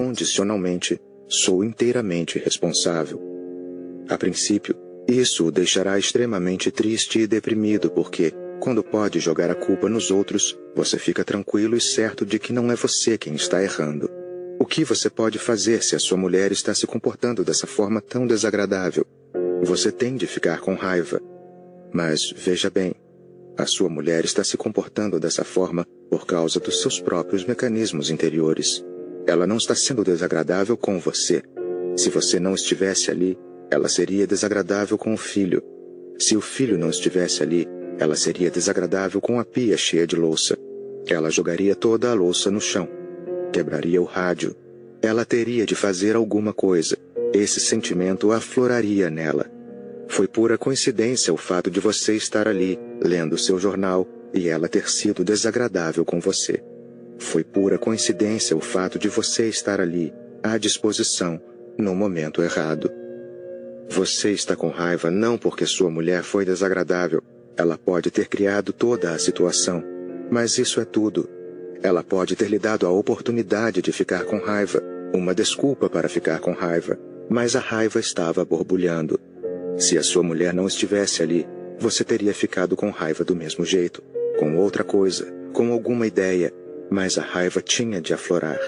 Condicionalmente, sou inteiramente responsável. A princípio, isso o deixará extremamente triste e deprimido porque, quando pode jogar a culpa nos outros, você fica tranquilo e certo de que não é você quem está errando. O que você pode fazer se a sua mulher está se comportando dessa forma tão desagradável? Você tem de ficar com raiva. Mas, veja bem, a sua mulher está se comportando dessa forma por causa dos seus próprios mecanismos interiores. Ela não está sendo desagradável com você. Se você não estivesse ali, ela seria desagradável com o filho. Se o filho não estivesse ali, ela seria desagradável com a pia cheia de louça. Ela jogaria toda a louça no chão. Quebraria o rádio. Ela teria de fazer alguma coisa. Esse sentimento afloraria nela. Foi pura coincidência o fato de você estar ali, lendo seu jornal, e ela ter sido desagradável com você. Foi pura coincidência o fato de você estar ali, à disposição, no momento errado. Você está com raiva não porque sua mulher foi desagradável. Ela pode ter criado toda a situação. Mas isso é tudo. Ela pode ter lhe dado a oportunidade de ficar com raiva, uma desculpa para ficar com raiva, mas a raiva estava borbulhando. Se a sua mulher não estivesse ali, você teria ficado com raiva do mesmo jeito, com outra coisa, com alguma ideia, mas a raiva tinha de aflorar.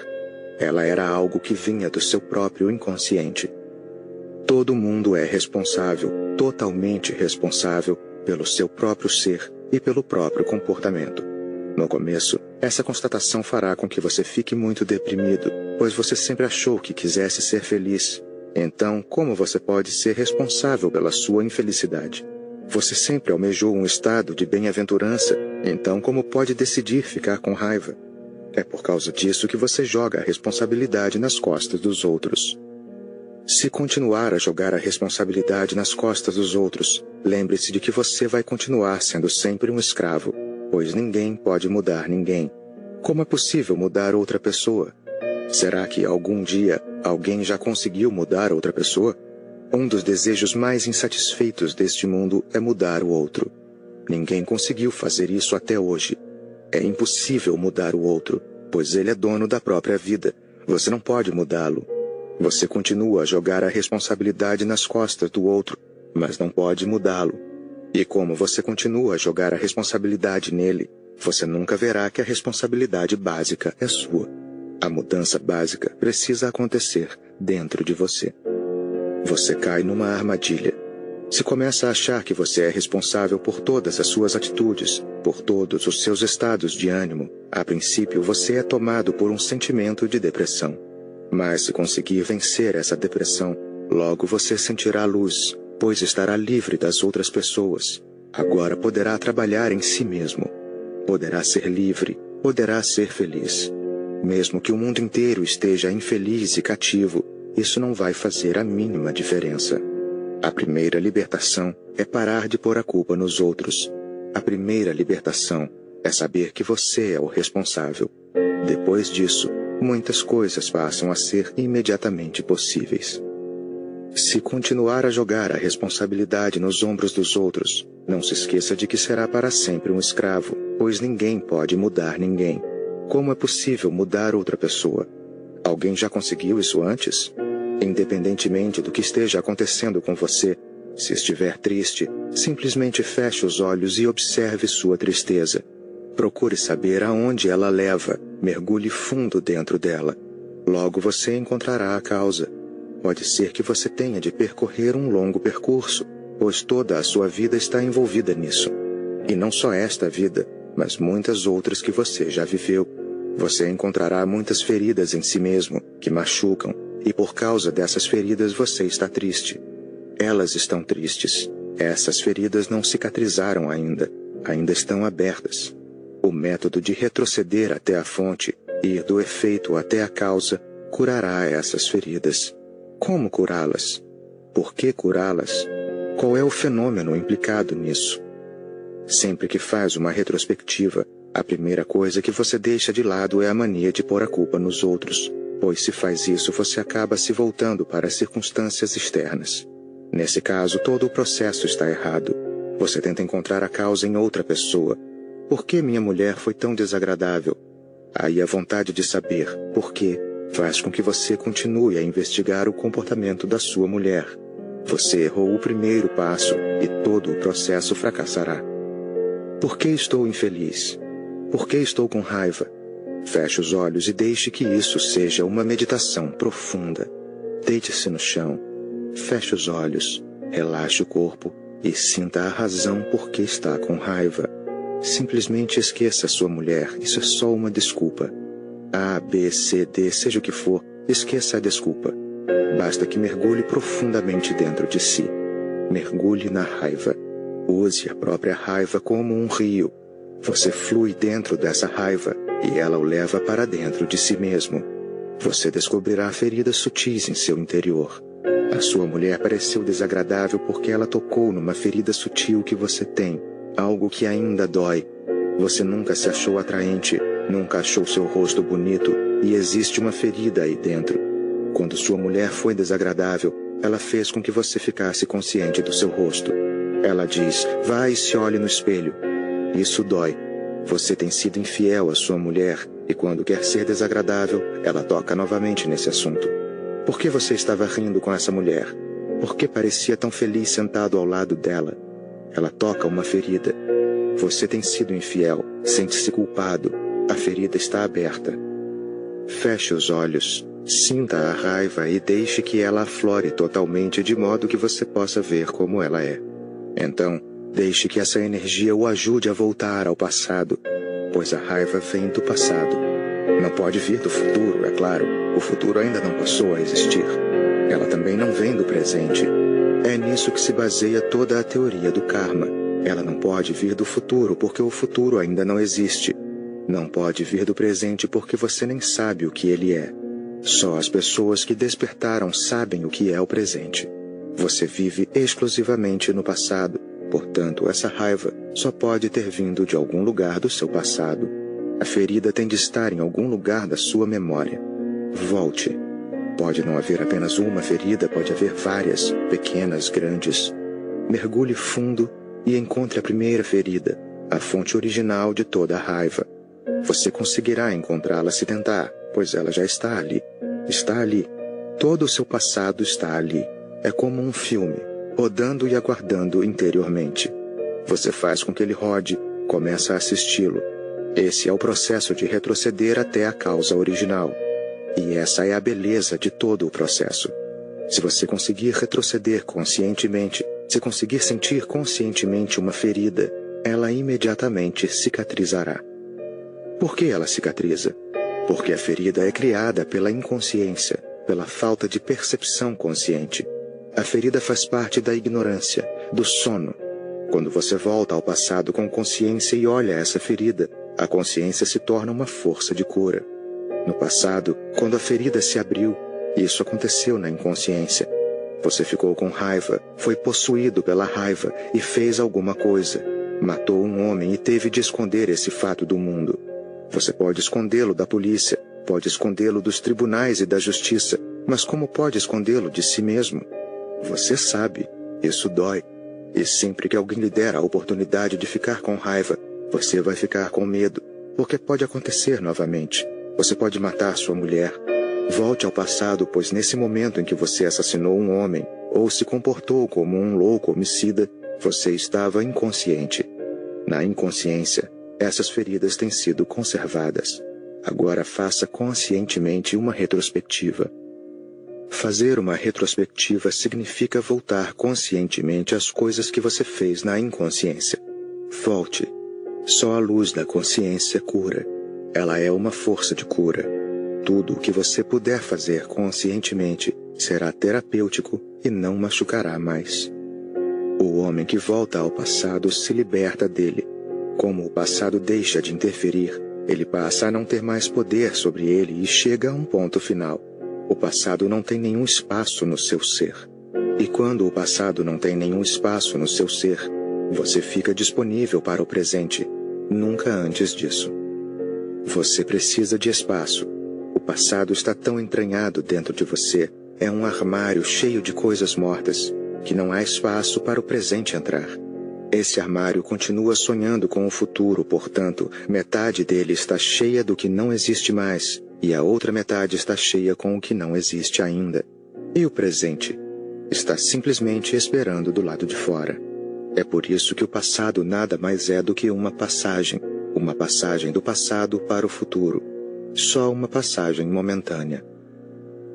Ela era algo que vinha do seu próprio inconsciente. Todo mundo é responsável, totalmente responsável, pelo seu próprio ser e pelo próprio comportamento. No começo, essa constatação fará com que você fique muito deprimido, pois você sempre achou que quisesse ser feliz. Então, como você pode ser responsável pela sua infelicidade? Você sempre almejou um estado de bem-aventurança, então como pode decidir ficar com raiva? É por causa disso que você joga a responsabilidade nas costas dos outros. Se continuar a jogar a responsabilidade nas costas dos outros, lembre-se de que você vai continuar sendo sempre um escravo, pois ninguém pode mudar ninguém. Como é possível mudar outra pessoa? Será que algum dia alguém já conseguiu mudar outra pessoa? Um dos desejos mais insatisfeitos deste mundo é mudar o outro. Ninguém conseguiu fazer isso até hoje. É impossível mudar o outro, pois ele é dono da própria vida. Você não pode mudá-lo. Você continua a jogar a responsabilidade nas costas do outro, mas não pode mudá-lo. E como você continua a jogar a responsabilidade nele, você nunca verá que a responsabilidade básica é sua. A mudança básica precisa acontecer dentro de você. Você cai numa armadilha. Se começa a achar que você é responsável por todas as suas atitudes, por todos os seus estados de ânimo, a princípio você é tomado por um sentimento de depressão. Mas se conseguir vencer essa depressão, logo você sentirá luz, pois estará livre das outras pessoas. Agora poderá trabalhar em si mesmo. Poderá ser livre, poderá ser feliz. Mesmo que o mundo inteiro esteja infeliz e cativo, isso não vai fazer a mínima diferença. A primeira libertação é parar de pôr a culpa nos outros. A primeira libertação é saber que você é o responsável. Depois disso, muitas coisas passam a ser imediatamente possíveis. Se continuar a jogar a responsabilidade nos ombros dos outros, não se esqueça de que será para sempre um escravo, pois ninguém pode mudar ninguém. Como é possível mudar outra pessoa? Alguém já conseguiu isso antes? Independentemente do que esteja acontecendo com você, se estiver triste, simplesmente feche os olhos e observe sua tristeza. Procure saber aonde ela leva, mergulhe fundo dentro dela. Logo você encontrará a causa. Pode ser que você tenha de percorrer um longo percurso, pois toda a sua vida está envolvida nisso. E não só esta vida, mas muitas outras que você já viveu. Você encontrará muitas feridas em si mesmo, que machucam, e por causa dessas feridas você está triste. Elas estão tristes. Essas feridas não cicatrizaram ainda estão abertas. O método de retroceder até a fonte, ir do efeito até a causa, curará essas feridas. Como curá-las? Por que curá-las? Qual é o fenômeno implicado nisso? Sempre que faz uma retrospectiva, a primeira coisa que você deixa de lado é a mania de pôr a culpa nos outros, pois se faz isso você acaba se voltando para as circunstâncias externas. Nesse caso, todo o processo está errado. Você tenta encontrar a causa em outra pessoa. Por que minha mulher foi tão desagradável? Aí a vontade de saber por quê faz com que você continue a investigar o comportamento da sua mulher. Você errou o primeiro passo e todo o processo fracassará. Por que estou infeliz? Por que estou com raiva? Feche os olhos e deixe que isso seja uma meditação profunda. Deite-se no chão, feche os olhos, relaxe o corpo e sinta a razão por que está com raiva. Simplesmente esqueça sua mulher, isso é só uma desculpa. A, B, C, D, seja o que for, esqueça a desculpa. Basta que mergulhe profundamente dentro de si. Mergulhe na raiva. Use a própria raiva como um rio. Você flui dentro dessa raiva e ela o leva para dentro de si mesmo. Você descobrirá feridas sutis em seu interior. A sua mulher pareceu desagradável porque ela tocou numa ferida sutil que você tem, algo que ainda dói. Você nunca se achou atraente, nunca achou seu rosto bonito e existe uma ferida aí dentro. Quando sua mulher foi desagradável, ela fez com que você ficasse consciente do seu rosto. Ela diz, vai e se olhe no espelho. Isso dói. Você tem sido infiel à sua mulher e quando quer ser desagradável, ela toca novamente nesse assunto. Por que você estava rindo com essa mulher? Por que parecia tão feliz sentado ao lado dela? Ela toca uma ferida. Você tem sido infiel, sente-se culpado. A ferida está aberta. Feche os olhos, sinta a raiva e deixe que ela aflore totalmente de modo que você possa ver como ela é. Então, deixe que essa energia o ajude a voltar ao passado, pois a raiva vem do passado. Não pode vir do futuro, é claro. O futuro ainda não passou a existir. Ela também não vem do presente. É nisso que se baseia toda a teoria do karma. Ela não pode vir do futuro porque o futuro ainda não existe. Não pode vir do presente porque você nem sabe o que ele é. Só as pessoas que despertaram sabem o que é o presente. Você vive exclusivamente no passado. Portanto, essa raiva só pode ter vindo de algum lugar do seu passado. A ferida tem de estar em algum lugar da sua memória. Volte. Pode não haver apenas uma ferida, pode haver várias, pequenas, grandes. Mergulhe fundo e encontre a primeira ferida, a fonte original de toda a raiva. Você conseguirá encontrá-la se tentar, pois ela já está ali. Está ali. Todo o seu passado está ali. É como um filme, rodando e aguardando interiormente. Você faz com que ele rode, começa a assisti-lo. Esse é o processo de retroceder até a causa original. E essa é a beleza de todo o processo. Se você conseguir retroceder conscientemente, se conseguir sentir conscientemente uma ferida, ela imediatamente cicatrizará. Por que ela cicatriza? Porque a ferida é criada pela inconsciência, pela falta de percepção consciente. A ferida faz parte da ignorância, do sono. Quando você volta ao passado com consciência e olha essa ferida, a consciência se torna uma força de cura. No passado, quando a ferida se abriu, isso aconteceu na inconsciência. Você ficou com raiva, foi possuído pela raiva e fez alguma coisa. Matou um homem e teve de esconder esse fato do mundo. Você pode escondê-lo da polícia, pode escondê-lo dos tribunais e da justiça, mas como pode escondê-lo de si mesmo? Você sabe, isso dói. E sempre que alguém lhe der a oportunidade de ficar com raiva, você vai ficar com medo, porque pode acontecer novamente. Você pode matar sua mulher. Volte ao passado, pois nesse momento em que você assassinou um homem, ou se comportou como um louco homicida, você estava inconsciente. Na inconsciência, essas feridas têm sido conservadas. Agora faça conscientemente uma retrospectiva. Fazer uma retrospectiva significa voltar conscientemente às coisas que você fez na inconsciência. Volte. Só a luz da consciência cura. Ela é uma força de cura. Tudo o que você puder fazer conscientemente será terapêutico e não machucará mais. O homem que volta ao passado se liberta dele. Como o passado deixa de interferir, ele passa a não ter mais poder sobre ele e chega a um ponto final. O passado não tem nenhum espaço no seu ser. E quando o passado não tem nenhum espaço no seu ser, você fica disponível para o presente, nunca antes disso. Você precisa de espaço. O passado está tão entranhado dentro de você, é um armário cheio de coisas mortas, que não há espaço para o presente entrar. Esse armário continua sonhando com o futuro, portanto, metade dele está cheia do que não existe mais, e a outra metade está cheia com o que não existe ainda. E o presente está simplesmente esperando do lado de fora. É por isso que o passado nada mais é do que uma passagem do passado para o futuro. Só uma passagem momentânea.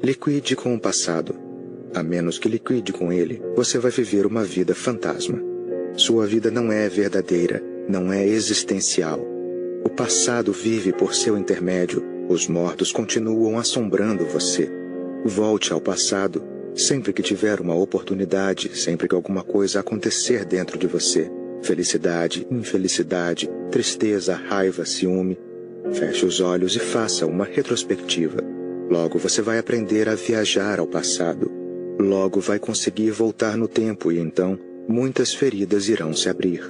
Liquide com o passado. A menos que liquide com ele, você vai viver uma vida fantasma. Sua vida não é verdadeira, não é existencial. O passado vive por seu intermédio. Os mortos continuam assombrando você. Volte ao passado sempre que tiver uma oportunidade, sempre que alguma coisa acontecer dentro de você. Felicidade, infelicidade, tristeza, raiva, ciúme. Feche os olhos e faça uma retrospectiva. Logo você vai aprender a viajar ao passado. Logo vai conseguir voltar no tempo e então muitas feridas irão se abrir.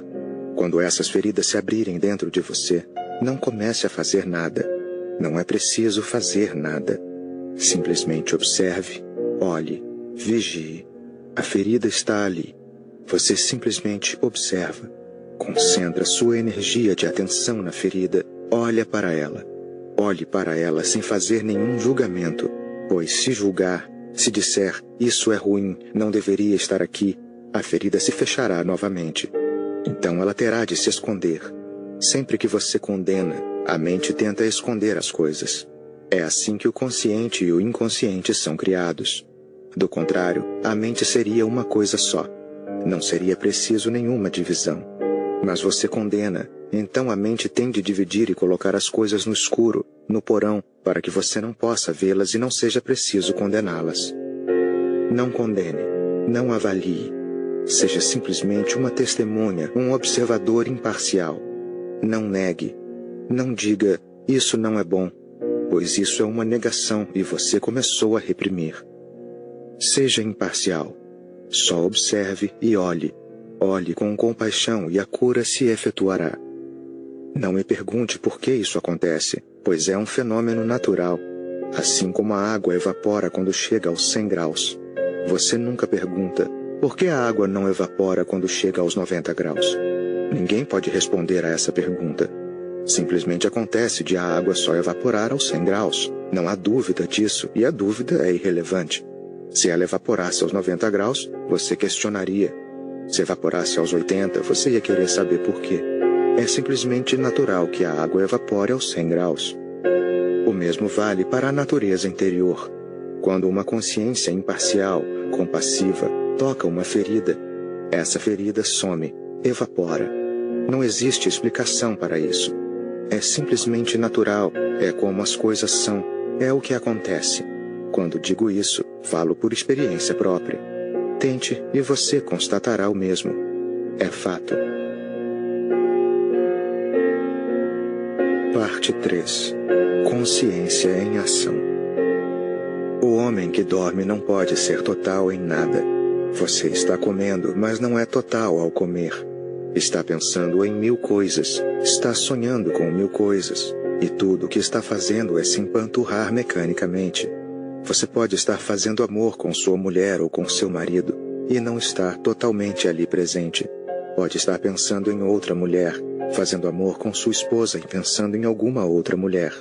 Quando essas feridas se abrirem dentro de você, não comece a fazer nada. Não é preciso fazer nada. Simplesmente observe, olhe, vigie. A ferida está ali. Você simplesmente observa. Concentra sua energia de atenção na ferida. Olha para ela. Olhe para ela sem fazer nenhum julgamento. Pois se julgar, se disser, isso é ruim, não deveria estar aqui, a ferida se fechará novamente. Então ela terá de se esconder. Sempre que você condena, a mente tenta esconder as coisas. É assim que o consciente e o inconsciente são criados. Do contrário, a mente seria uma coisa só. Não seria preciso nenhuma divisão. Mas você condena, então a mente tem de dividir e colocar as coisas no escuro, no porão, para que você não possa vê-las e não seja preciso condená-las. Não condene, não avalie. Seja simplesmente uma testemunha, um observador imparcial. Não negue. Não diga, isso não é bom, pois isso é uma negação e você começou a reprimir. Seja imparcial. Só observe e olhe. Olhe com compaixão e a cura se efetuará. Não me pergunte por que isso acontece, pois é um fenômeno natural. Assim como a água evapora quando chega aos 100 graus. Você nunca pergunta, por que a água não evapora quando chega aos 90 graus? Ninguém pode responder a essa pergunta. Simplesmente acontece de a água só evaporar aos 100 graus. Não há dúvida disso, e a dúvida é irrelevante. Se ela evaporasse aos 90 graus, você questionaria. Se evaporasse aos 80, você ia querer saber por quê. É simplesmente natural que a água evapore aos 100 graus. O mesmo vale para a natureza interior. Quando uma consciência imparcial, compassiva, toca uma ferida, essa ferida some, evapora. Não existe explicação para isso. É simplesmente natural, é como as coisas são, é o que acontece. Quando digo isso, falo por experiência própria. Tente e você constatará o mesmo. É fato. Parte 3. Consciência em ação. O homem que dorme não pode ser total em nada. Você está comendo, mas não é total ao comer. Está pensando em 1000 coisas, está sonhando com 1000 coisas, e tudo o que está fazendo é se empanturrar mecanicamente. Você pode estar fazendo amor com sua mulher ou com seu marido, e não estar totalmente ali presente. Pode estar pensando em outra mulher, fazendo amor com sua esposa e pensando em alguma outra mulher.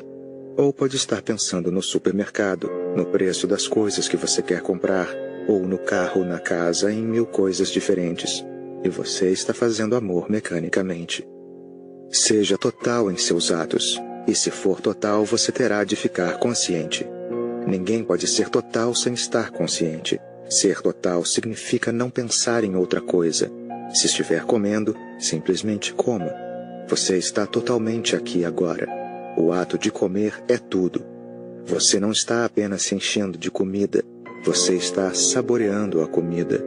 Ou pode estar pensando no supermercado, no preço das coisas que você quer comprar, ou no carro, na casa, em 1000 coisas diferentes. E você está fazendo amor mecanicamente. Seja total em seus atos, e se for total, você terá de ficar consciente. Ninguém pode ser total sem estar consciente. Ser total significa não pensar em outra coisa. Se estiver comendo, simplesmente coma. Você está totalmente aqui agora. O ato de comer é tudo. Você não está apenas se enchendo de comida. Você está saboreando a comida.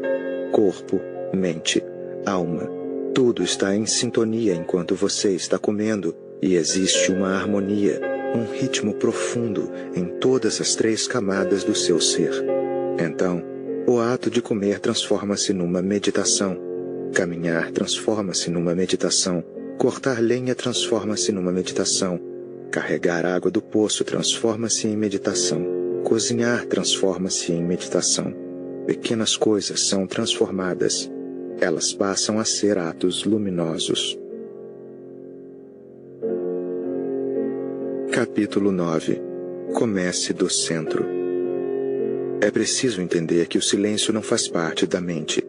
Corpo, mente, alma, tudo está em sintonia enquanto você está comendo, e existe uma harmonia, um ritmo profundo em todas as 3 camadas do seu ser. Então, o ato de comer transforma-se numa meditação. Caminhar transforma-se numa meditação. Cortar lenha transforma-se numa meditação. Carregar água do poço transforma-se em meditação. Cozinhar transforma-se em meditação. Pequenas coisas são transformadas. Elas passam a ser atos luminosos. Capítulo 9. Comece do centro. É preciso entender que o silêncio não faz parte da mente.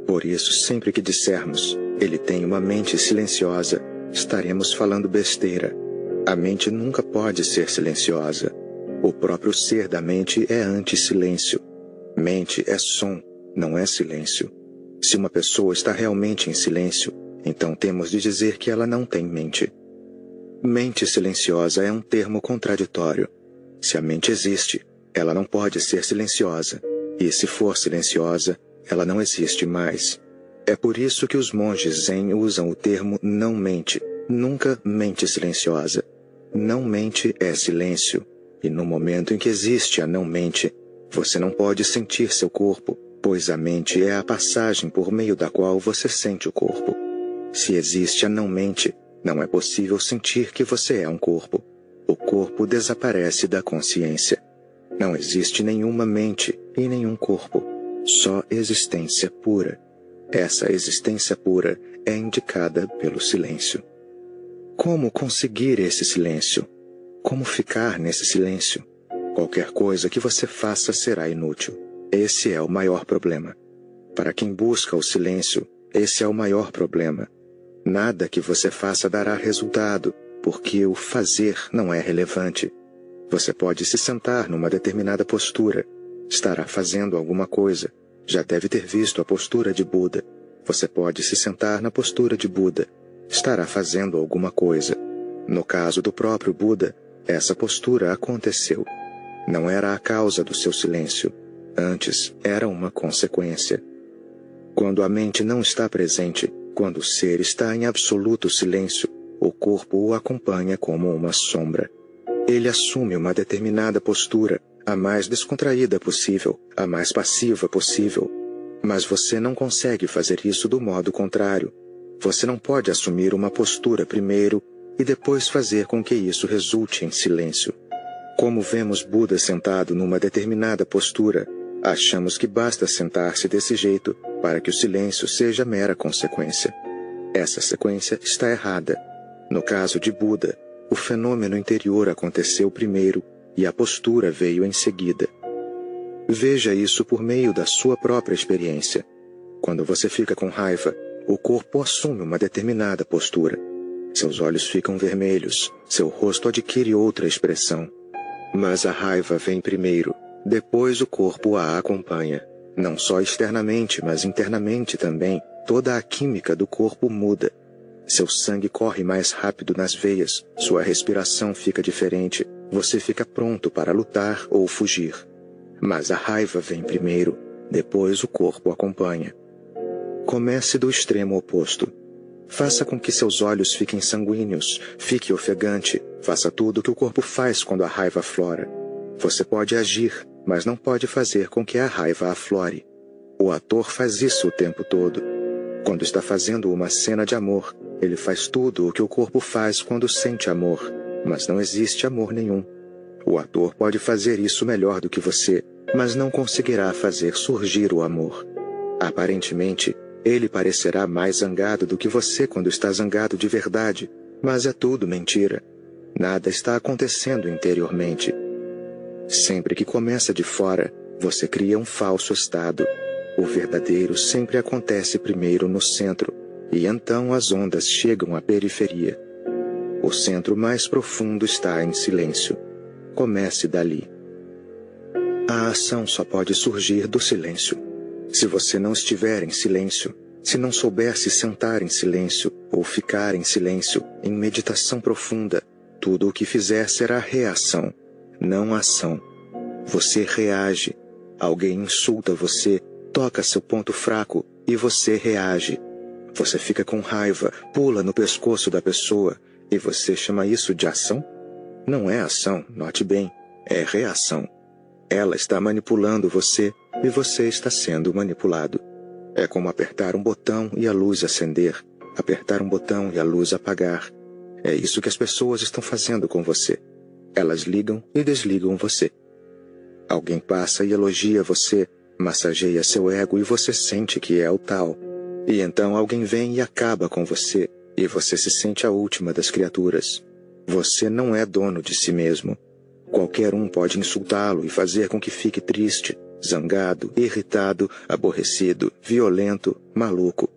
Por isso, sempre que dissermos, ele tem uma mente silenciosa, estaremos falando besteira. A mente nunca pode ser silenciosa. O próprio ser da mente é anti-silêncio. Mente é som, não é silêncio. Se uma pessoa está realmente em silêncio, então temos de dizer que ela não tem mente. Mente silenciosa é um termo contraditório. Se a mente existe, ela não pode ser silenciosa. E se for silenciosa, ela não existe mais. É por isso que os monges zen usam o termo não mente, nunca mente silenciosa. Não mente é silêncio. E no momento em que existe a não mente, você não pode sentir seu corpo, pois a mente é a passagem por meio da qual você sente o corpo. Se existe a não mente, não é possível sentir que você é um corpo. O corpo desaparece da consciência. Não existe nenhuma mente e nenhum corpo, só existência pura. Essa existência pura é indicada pelo silêncio. Como conseguir esse silêncio? Como ficar nesse silêncio? Qualquer coisa que você faça será inútil. Esse é o maior problema. Para quem busca o silêncio, esse é o maior problema. Nada que você faça dará resultado, porque o fazer não é relevante. Você pode se sentar numa determinada postura. Estará fazendo alguma coisa. Já deve ter visto a postura de Buda. Você pode se sentar na postura de Buda. Estará fazendo alguma coisa. No caso do próprio Buda, essa postura aconteceu. Não era a causa do seu silêncio. Antes, era uma consequência. Quando a mente não está presente, quando o ser está em absoluto silêncio, o corpo o acompanha como uma sombra. Ele assume uma determinada postura, a mais descontraída possível, a mais passiva possível. Mas você não consegue fazer isso do modo contrário. Você não pode assumir uma postura primeiro e depois fazer com que isso resulte em silêncio. Como vemos Buda sentado numa determinada postura, achamos que basta sentar-se desse jeito para que o silêncio seja mera consequência. Essa sequência está errada. No caso de Buda, o fenômeno interior aconteceu primeiro e a postura veio em seguida. Veja isso por meio da sua própria experiência. Quando você fica com raiva, o corpo assume uma determinada postura. Seus olhos ficam vermelhos, seu rosto adquire outra expressão. Mas a raiva vem primeiro, depois o corpo a acompanha. Não só externamente, mas internamente também, toda a química do corpo muda. Seu sangue corre mais rápido nas veias, sua respiração fica diferente, você fica pronto para lutar ou fugir. Mas a raiva vem primeiro, depois o corpo acompanha. Comece do extremo oposto. Faça com que seus olhos fiquem sanguíneos, fique ofegante, faça tudo o que o corpo faz quando a raiva aflora. Você pode agir, mas não pode fazer com que a raiva aflore. O ator faz isso o tempo todo. Quando está fazendo uma cena de amor, ele faz tudo o que o corpo faz quando sente amor, mas não existe amor nenhum. O ator pode fazer isso melhor do que você, mas não conseguirá fazer surgir o amor. Aparentemente, ele parecerá mais zangado do que você quando está zangado de verdade, mas é tudo mentira. Nada está acontecendo interiormente. Sempre que começa de fora, você cria um falso estado. O verdadeiro sempre acontece primeiro no centro, e então as ondas chegam à periferia. O centro mais profundo está em silêncio. Comece dali. A ação só pode surgir do silêncio. Se você não estiver em silêncio, se não souber se sentar em silêncio ou ficar em silêncio, em meditação profunda, tudo o que fizer será reação, não ação. Você reage. Alguém insulta você, toca seu ponto fraco e você reage. Você fica com raiva, pula no pescoço da pessoa e você chama isso de ação? Não é ação, note bem, é reação. Ela está manipulando você e você está sendo manipulado. É como apertar um botão e a luz acender, apertar um botão e a luz apagar. É isso que as pessoas estão fazendo com você. Elas ligam e desligam você. Alguém passa e elogia você, massageia seu ego e você sente que é o tal. E então alguém vem e acaba com você, e você se sente a última das criaturas. Você não é dono de si mesmo. Qualquer um pode insultá-lo e fazer com que fique triste, zangado, irritado, aborrecido, violento, maluco.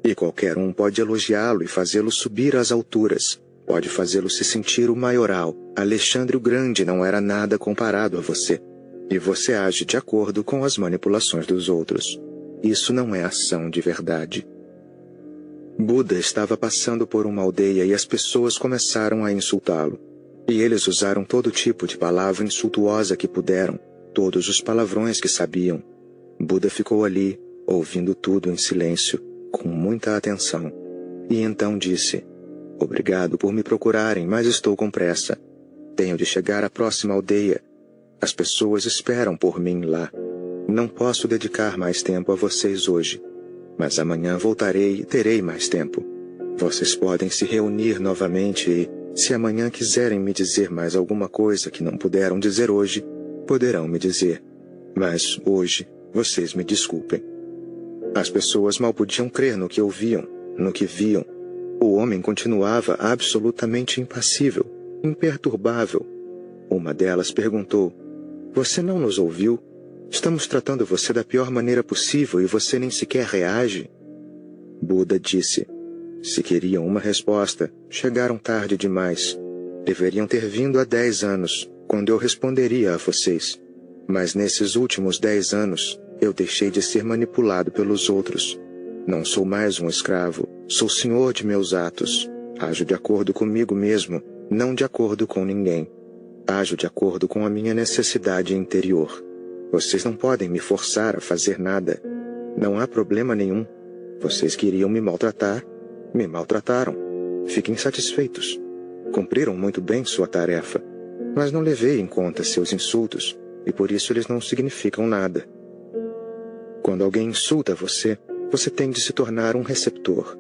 E qualquer um pode elogiá-lo e fazê-lo subir às alturas. Pode fazê-lo se sentir o maioral. Alexandre o Grande não era nada comparado a você. E você age de acordo com as manipulações dos outros. Isso não é ação de verdade. Buda estava passando por uma aldeia e as pessoas começaram a insultá-lo. E eles usaram todo tipo de palavra insultuosa que puderam, todos os palavrões que sabiam. Buda ficou ali, ouvindo tudo em silêncio, com muita atenção. E então disse: "Obrigado por me procurarem, mas estou com pressa. Tenho de chegar à próxima aldeia. As pessoas esperam por mim lá. Não posso dedicar mais tempo a vocês hoje. Mas amanhã voltarei e terei mais tempo. Vocês podem se reunir novamente e, se amanhã quiserem me dizer mais alguma coisa que não puderam dizer hoje, poderão me dizer. Mas hoje, vocês me desculpem." As pessoas mal podiam crer no que ouviam, no que viam. O homem continuava absolutamente impassível, imperturbável. Uma delas perguntou: "Você não nos ouviu? Estamos tratando você da pior maneira possível e você nem sequer reage?" Buda disse: "Se queriam uma resposta, chegaram tarde demais. Deveriam ter vindo há 10 anos, quando eu responderia a vocês. Mas nesses últimos 10 anos, eu deixei de ser manipulado pelos outros. Não sou mais um escravo, sou senhor de meus atos. Ajo de acordo comigo mesmo, não de acordo com ninguém. Ajo de acordo com a minha necessidade interior. Vocês não podem me forçar a fazer nada. Não há problema nenhum. Vocês queriam me maltratar. Me maltrataram. Fiquem satisfeitos. Cumpriram muito bem sua tarefa. Mas não levei em conta seus insultos, e por isso eles não significam nada. Quando alguém insulta você, você tem de se tornar um receptor.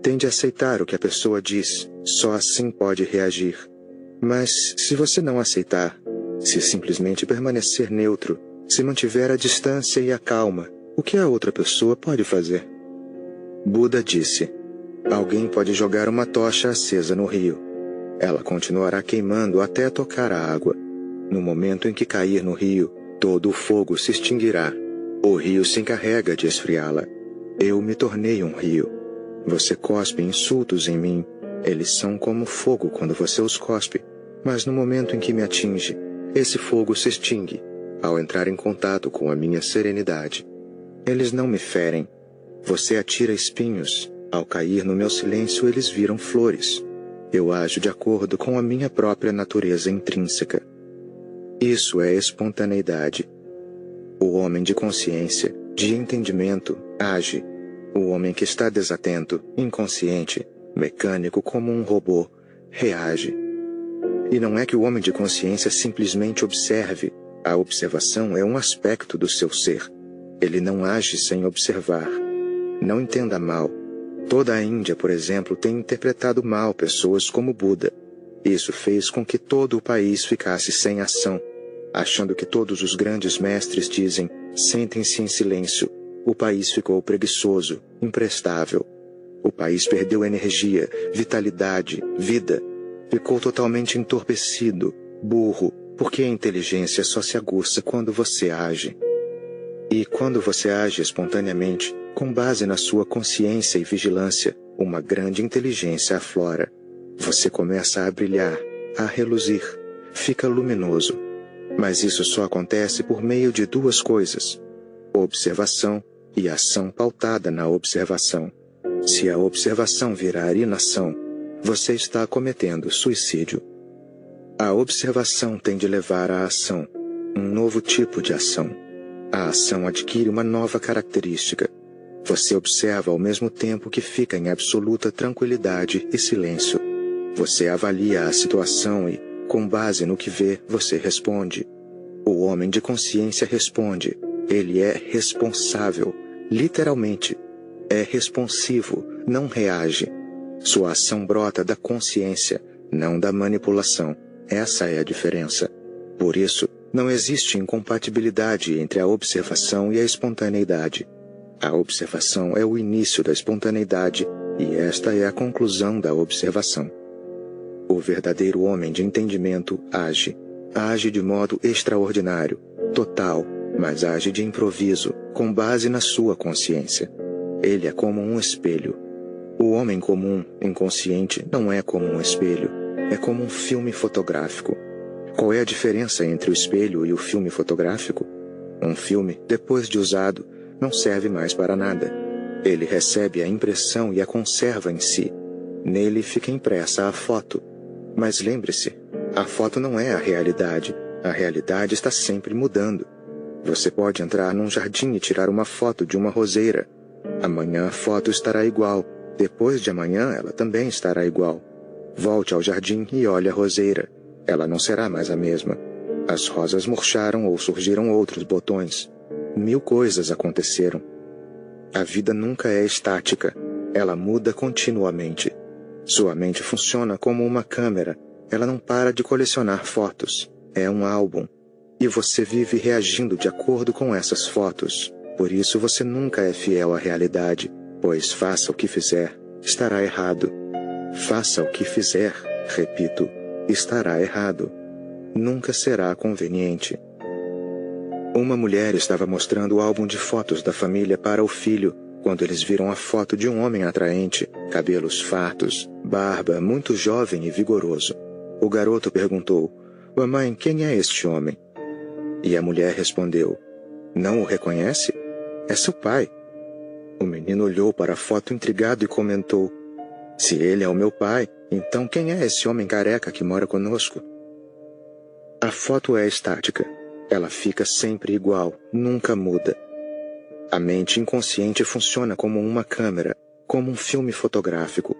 Tem de aceitar o que a pessoa diz. Só assim pode reagir. Mas, se você não aceitar, se simplesmente permanecer neutro, se mantiver a distância e a calma, o que a outra pessoa pode fazer? Buda disse: "Alguém pode jogar uma tocha acesa no rio. Ela continuará queimando até tocar a água. No momento em que cair no rio, todo o fogo se extinguirá. O rio se encarrega de esfriá-la. Eu me tornei um rio. Você cospe insultos em mim. Eles são como fogo quando você os cospe. Mas no momento em que me atinge, esse fogo se extingue, ao entrar em contato com a minha serenidade. Eles não me ferem. Você atira espinhos. Ao cair no meu silêncio, eles viram flores. Eu ajo de acordo com a minha própria natureza intrínseca. Isso é espontaneidade. O homem de consciência, de entendimento, age. O homem que está desatento, inconsciente, mecânico como um robô, reage. E não é que o homem de consciência simplesmente observe. A observação é um aspecto do seu ser. Ele não age sem observar. Não entenda mal. Toda a Índia, por exemplo, tem interpretado mal pessoas como Buda. Isso fez com que todo o país ficasse sem ação, achando que todos os grandes mestres dizem: sentem-se em silêncio. O país ficou preguiçoso, imprestável. O país perdeu energia, vitalidade, vida. Ficou totalmente entorpecido, burro, porque a inteligência só se aguça quando você age. E quando você age espontaneamente, com base na sua consciência e vigilância, uma grande inteligência aflora. Você começa a brilhar, a reluzir, fica luminoso. Mas isso só acontece por meio de 2 coisas: observação e ação pautada na observação. Se a observação virar inação, você está cometendo suicídio. A observação tem de levar à ação, um novo tipo de ação. A ação adquire uma nova característica. Você observa ao mesmo tempo que fica em absoluta tranquilidade e silêncio. Você avalia a situação e, com base no que vê, você responde. O homem de consciência responde. Ele é responsável, literalmente. É responsivo, não reage. Sua ação brota da consciência, não da manipulação. Essa é a diferença. Por isso, não existe incompatibilidade entre a observação e a espontaneidade. A observação é o início da espontaneidade e esta é a conclusão da observação. O verdadeiro homem de entendimento age. age de modo extraordinário, total, mas age de improviso, com base na sua consciência. Ele é como um espelho. O homem comum, inconsciente, não é como um espelho, é como um filme fotográfico. Qual é a diferença entre o espelho e o filme fotográfico? Um filme, depois de usado, não serve mais para nada. Ele recebe a impressão e a conserva em si. Nele fica impressa a foto. Mas lembre-se, a foto não é a realidade. A realidade está sempre mudando. Você pode entrar num jardim e tirar uma foto de uma roseira. Amanhã a foto estará igual. Depois de amanhã ela também estará igual. Volte ao jardim e olhe a roseira. Ela não será mais a mesma. As rosas murcharam ou surgiram outros botões. 1000 coisas aconteceram. A vida nunca é estática. Ela muda continuamente. Sua mente funciona como uma câmera. Ela não para de colecionar fotos. É um álbum. E você vive reagindo de acordo com essas fotos. Por isso você nunca é fiel à realidade, pois faça o que fizer, estará errado. Faça o que fizer, repito, estará errado. Nunca será conveniente. Uma mulher estava mostrando o álbum de fotos da família para o filho, quando eles viram a foto de um homem atraente, cabelos fartos, barba, muito jovem e vigoroso. O garoto perguntou: "Mamãe, quem é este homem?" E a mulher respondeu: "Não o reconhece? É seu pai." O menino olhou para a foto intrigado e comentou: "Se ele é o meu pai, então quem é esse homem careca que mora conosco?" A foto é estática. Ela fica sempre igual, nunca muda. A mente inconsciente funciona como uma câmera, como um filme fotográfico.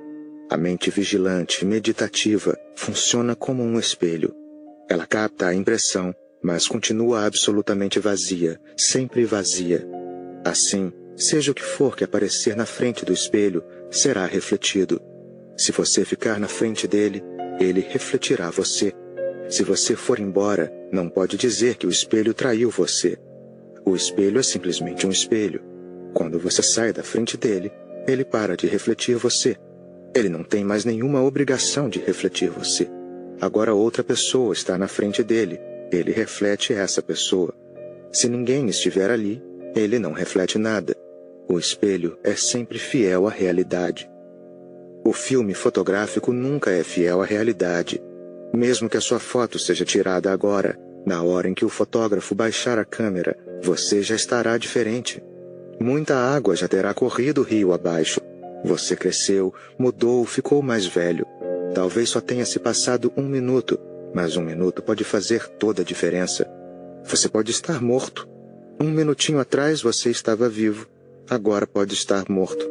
A mente vigilante, meditativa, funciona como um espelho. Ela capta a impressão, mas continua absolutamente vazia, sempre vazia. Assim, seja o que for que aparecer na frente do espelho, será refletido. Se você ficar na frente dele, ele refletirá você. Se você for embora, não pode dizer que o espelho traiu você. O espelho é simplesmente um espelho. Quando você sai da frente dele, ele para de refletir você. Ele não tem mais nenhuma obrigação de refletir você. Agora outra pessoa está na frente dele. Ele reflete essa pessoa. Se ninguém estiver ali, ele não reflete nada. O espelho é sempre fiel à realidade. O filme fotográfico nunca é fiel à realidade. Mesmo que a sua foto seja tirada agora, na hora em que o fotógrafo baixar a câmera, você já estará diferente. Muita água já terá corrido rio abaixo. Você cresceu, mudou, ficou mais velho. Talvez só tenha se passado 1 minuto, mas 1 minuto pode fazer toda a diferença. Você pode estar morto. 1 minutinho atrás você estava vivo. Agora pode estar morto.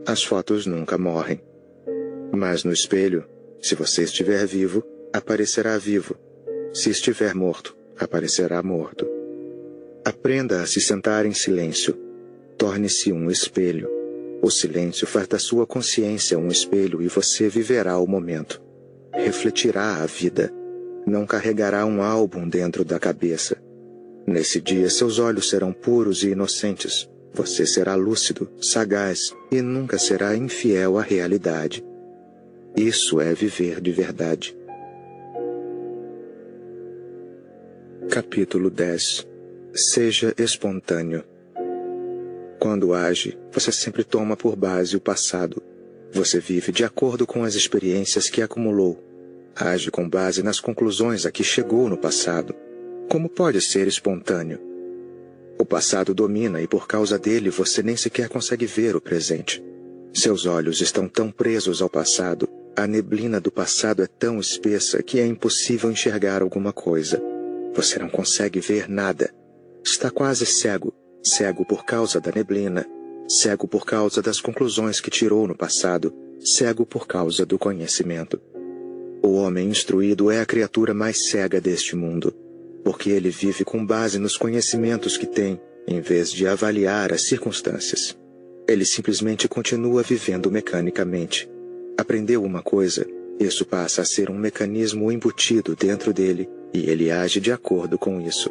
As fotos nunca morrem. Mas no espelho, se você estiver vivo, aparecerá vivo. Se estiver morto, aparecerá morto. Aprenda a se sentar em silêncio. Torne-se um espelho. O silêncio faz da sua consciência um espelho e você viverá o momento. Refletirá a vida. Não carregará um álbum dentro da cabeça. Nesse dia seus olhos serão puros e inocentes. Você será lúcido, sagaz e nunca será infiel à realidade. Isso é viver de verdade. Capítulo 10. Seja espontâneo. Quando age, você sempre toma por base o passado. Você vive de acordo com as experiências que acumulou. Age com base nas conclusões a que chegou no passado. Como pode ser espontâneo? O passado domina e por causa dele você nem sequer consegue ver o presente. Seus olhos estão tão presos ao passado, a neblina do passado é tão espessa que é impossível enxergar alguma coisa. Você não consegue ver nada. Está quase cego, cego por causa da neblina, cego por causa das conclusões que tirou no passado, cego por causa do conhecimento. O homem instruído é a criatura mais cega deste mundo, porque ele vive com base nos conhecimentos que tem, em vez de avaliar as circunstâncias. Ele simplesmente continua vivendo mecanicamente. Aprendeu uma coisa, isso passa a ser um mecanismo embutido dentro dele, e ele age de acordo com isso.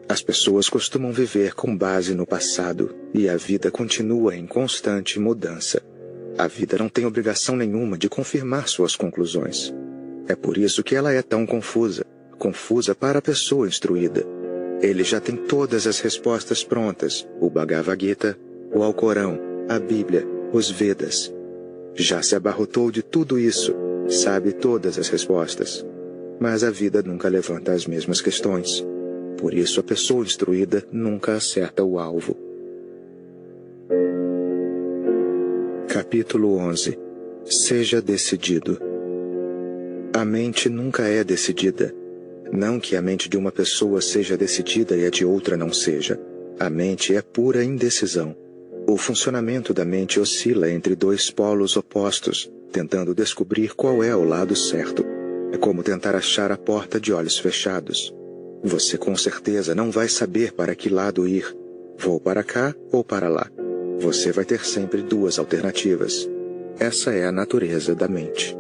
As pessoas costumam viver com base no passado, e a vida continua em constante mudança. A vida não tem obrigação nenhuma de confirmar suas conclusões. É por isso que ela é tão confusa, confusa para a pessoa instruída. Ele já tem todas as respostas prontas: o Bhagavad Gita, o Alcorão, a Bíblia, os Vedas. Já se abarrotou de tudo isso, sabe todas as respostas. Mas a vida nunca levanta as mesmas questões. Por isso a pessoa instruída nunca acerta o alvo. Capítulo 11. Seja decidido. A mente nunca é decidida. Não que a mente de uma pessoa seja decidida e a de outra não seja. A mente é pura indecisão. O funcionamento da mente oscila entre dois polos opostos, tentando descobrir qual é o lado certo. É como tentar achar a porta de olhos fechados. Você com certeza não vai saber para que lado ir. Vou para cá ou para lá. Você vai ter sempre duas alternativas. Essa é a natureza da mente.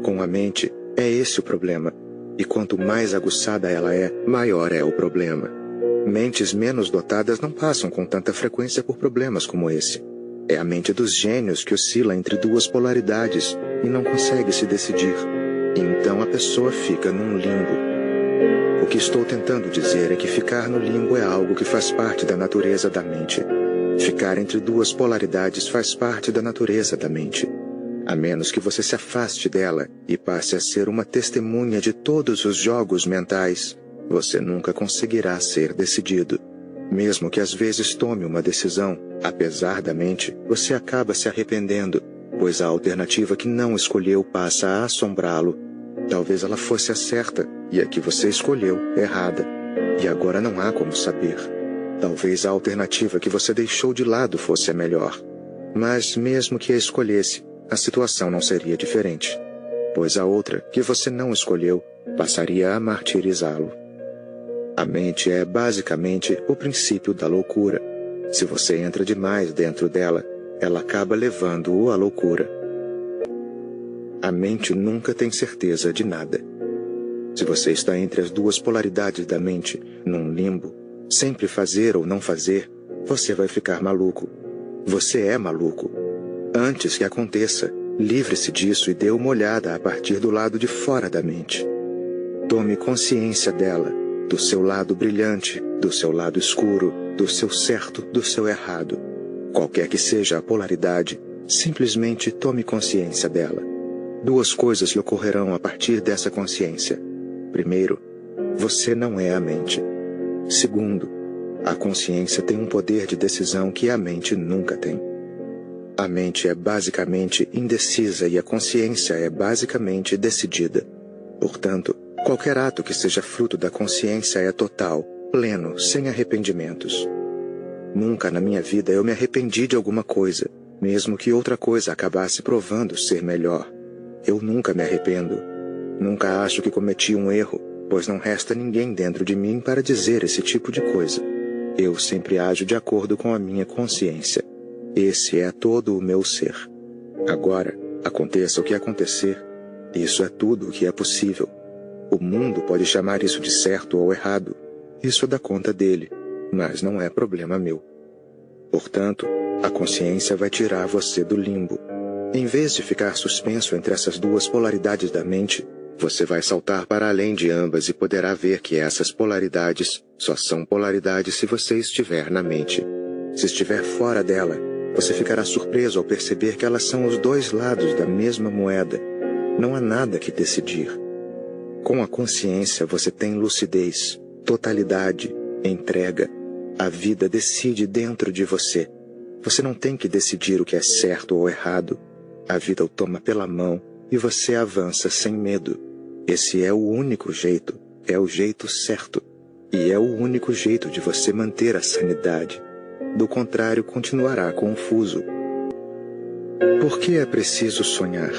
Com a mente, é esse o problema. E quanto mais aguçada ela é, maior é o problema. Mentes menos dotadas não passam com tanta frequência por problemas como esse. É a mente dos gênios que oscila entre duas polaridades e não consegue se decidir. E então a pessoa fica num limbo. O que estou tentando dizer é que ficar no limbo é algo que faz parte da natureza da mente. Ficar entre duas polaridades faz parte da natureza da mente. A menos que você se afaste dela e passe a ser uma testemunha de todos os jogos mentais, você nunca conseguirá ser decidido. Mesmo que às vezes tome uma decisão, apesar da mente, você acaba se arrependendo, pois a alternativa que não escolheu passa a assombrá-lo. Talvez ela fosse a certa e a que você escolheu errada, e agora não há como saber. Talvez a alternativa que você deixou de lado fosse a melhor. Mas mesmo que a escolhesse, a situação não seria diferente, pois a outra, que você não escolheu, passaria a martirizá-lo. A mente é basicamente o princípio da loucura. Se você entra demais dentro dela, ela acaba levando-o à loucura. A mente nunca tem certeza de nada. Se você está entre as duas polaridades da mente, num limbo, sempre fazer ou não fazer, você vai ficar maluco. Você é maluco. Antes que aconteça, livre-se disso e dê uma olhada a partir do lado de fora da mente. Tome consciência dela, do seu lado brilhante, do seu lado escuro, do seu certo, do seu errado. Qualquer que seja a polaridade, simplesmente tome consciência dela. Duas coisas lhe ocorrerão a partir dessa consciência. Primeiro, você não é a mente. Segundo, a consciência tem um poder de decisão que a mente nunca tem. A mente é basicamente indecisa e a consciência é basicamente decidida. Portanto, qualquer ato que seja fruto da consciência é total, pleno, sem arrependimentos. Nunca na minha vida eu me arrependi de alguma coisa, mesmo que outra coisa acabasse provando ser melhor. Eu nunca me arrependo. Nunca acho que cometi um erro, pois não resta ninguém dentro de mim para dizer esse tipo de coisa. Eu sempre ajo de acordo com a minha consciência. Esse é todo o meu ser. Agora, aconteça o que acontecer, isso é tudo o que é possível. O mundo pode chamar isso de certo ou errado. Isso dá conta dele, mas não é problema meu. Portanto, a consciência vai tirar você do limbo. Em vez de ficar suspenso entre essas duas polaridades da mente, você vai saltar para além de ambas e poderá ver que essas polaridades só são polaridades se você estiver na mente. Se estiver fora dela, você ficará surpreso ao perceber que elas são os dois lados da mesma moeda. Não há nada que decidir. Com a consciência você tem lucidez, totalidade, entrega. A vida decide dentro de você. Você não tem que decidir o que é certo ou errado. A vida o toma pela mão e você avança sem medo. Esse é o único jeito, é o jeito certo. E é o único jeito de você manter a sanidade. Do contrário, continuará confuso. Por que é preciso sonhar?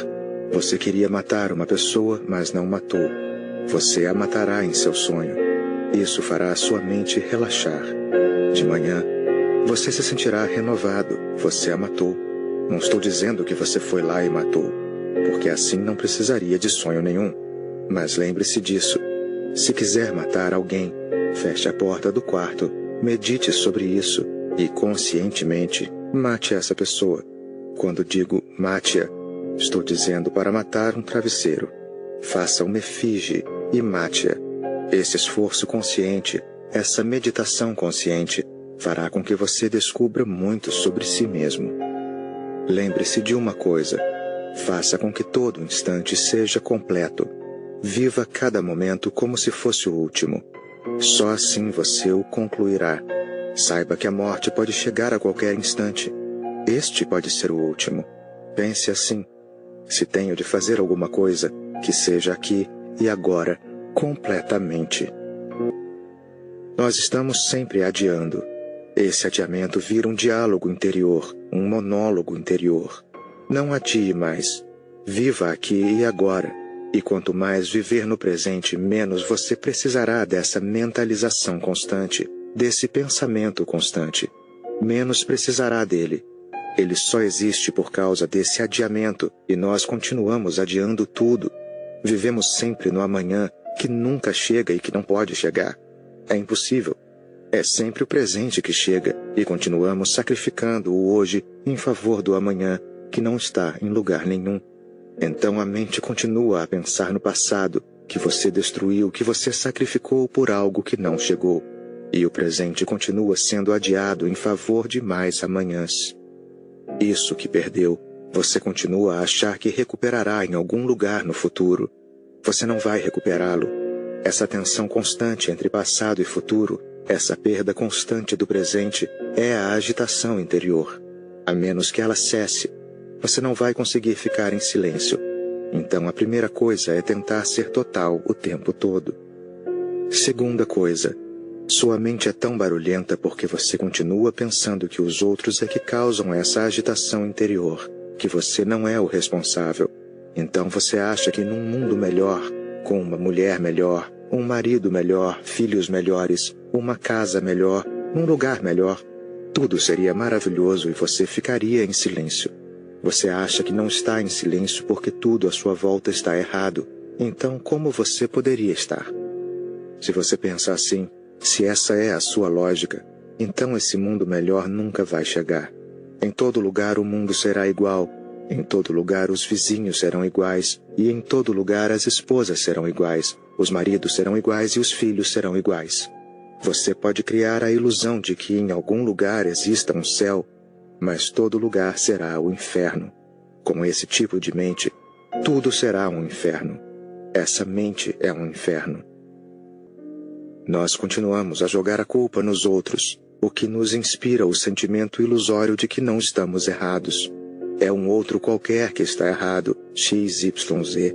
Você queria matar uma pessoa, mas não matou. Você a matará em seu sonho. Isso fará a sua mente relaxar. De manhã, você se sentirá renovado. Você a matou. Não estou dizendo que você foi lá e matou, porque assim não precisaria de sonho nenhum. Mas lembre-se disso. Se quiser matar alguém, feche a porta do quarto, medite sobre isso e, conscientemente, mate essa pessoa. Quando digo mate-a, estou dizendo para matar um travesseiro. Faça uma efígie, e mate-a. Esse esforço consciente, essa meditação consciente, fará com que você descubra muito sobre si mesmo. Lembre-se de uma coisa: faça com que todo instante seja completo. Viva cada momento como se fosse o último. Só assim você o concluirá. Saiba que a morte pode chegar a qualquer instante. Este pode ser o último. Pense assim: se tenho de fazer alguma coisa, que seja aqui e agora, completamente. Nós estamos sempre adiando. Esse adiamento vira um diálogo interior, um monólogo interior. Não adie mais. Viva aqui e agora. E quanto mais viver no presente, menos você precisará dessa mentalização constante, desse pensamento constante. Menos precisará dele. Ele só existe por causa desse adiamento, e nós continuamos adiando tudo. Vivemos sempre no amanhã, que nunca chega e que não pode chegar. É impossível. É sempre o presente que chega, e continuamos sacrificando o hoje em favor do amanhã, que não está em lugar nenhum. Então a mente continua a pensar no passado, que você destruiu, que você sacrificou por algo que não chegou. E o presente continua sendo adiado em favor de mais amanhãs. Isso que perdeu, você continua a achar que recuperará em algum lugar no futuro. Você não vai recuperá-lo. Essa tensão constante entre passado e futuro, essa perda constante do presente, é a agitação interior. A menos que ela cesse, você não vai conseguir ficar em silêncio. Então a primeira coisa é tentar ser total o tempo todo. Segunda coisa, sua mente é tão barulhenta porque você continua pensando que os outros é que causam essa agitação interior, que você não é o responsável. Então você acha que num mundo melhor, com uma mulher melhor, um marido melhor, filhos melhores, uma casa melhor, um lugar melhor, tudo seria maravilhoso e você ficaria em silêncio. Você acha que não está em silêncio porque tudo à sua volta está errado. Então, como você poderia estar? Se você pensa assim, se essa é a sua lógica, então esse mundo melhor nunca vai chegar. Em todo lugar o mundo será igual. Em todo lugar os vizinhos serão iguais. E em todo lugar as esposas serão iguais. Os maridos serão iguais e os filhos serão iguais. Você pode criar a ilusão de que em algum lugar exista um céu, mas todo lugar será o inferno. Com esse tipo de mente, tudo será um inferno. Essa mente é um inferno. Nós continuamos a jogar a culpa nos outros, o que nos inspira o sentimento ilusório de que não estamos errados. É um outro qualquer que está errado, XYZ.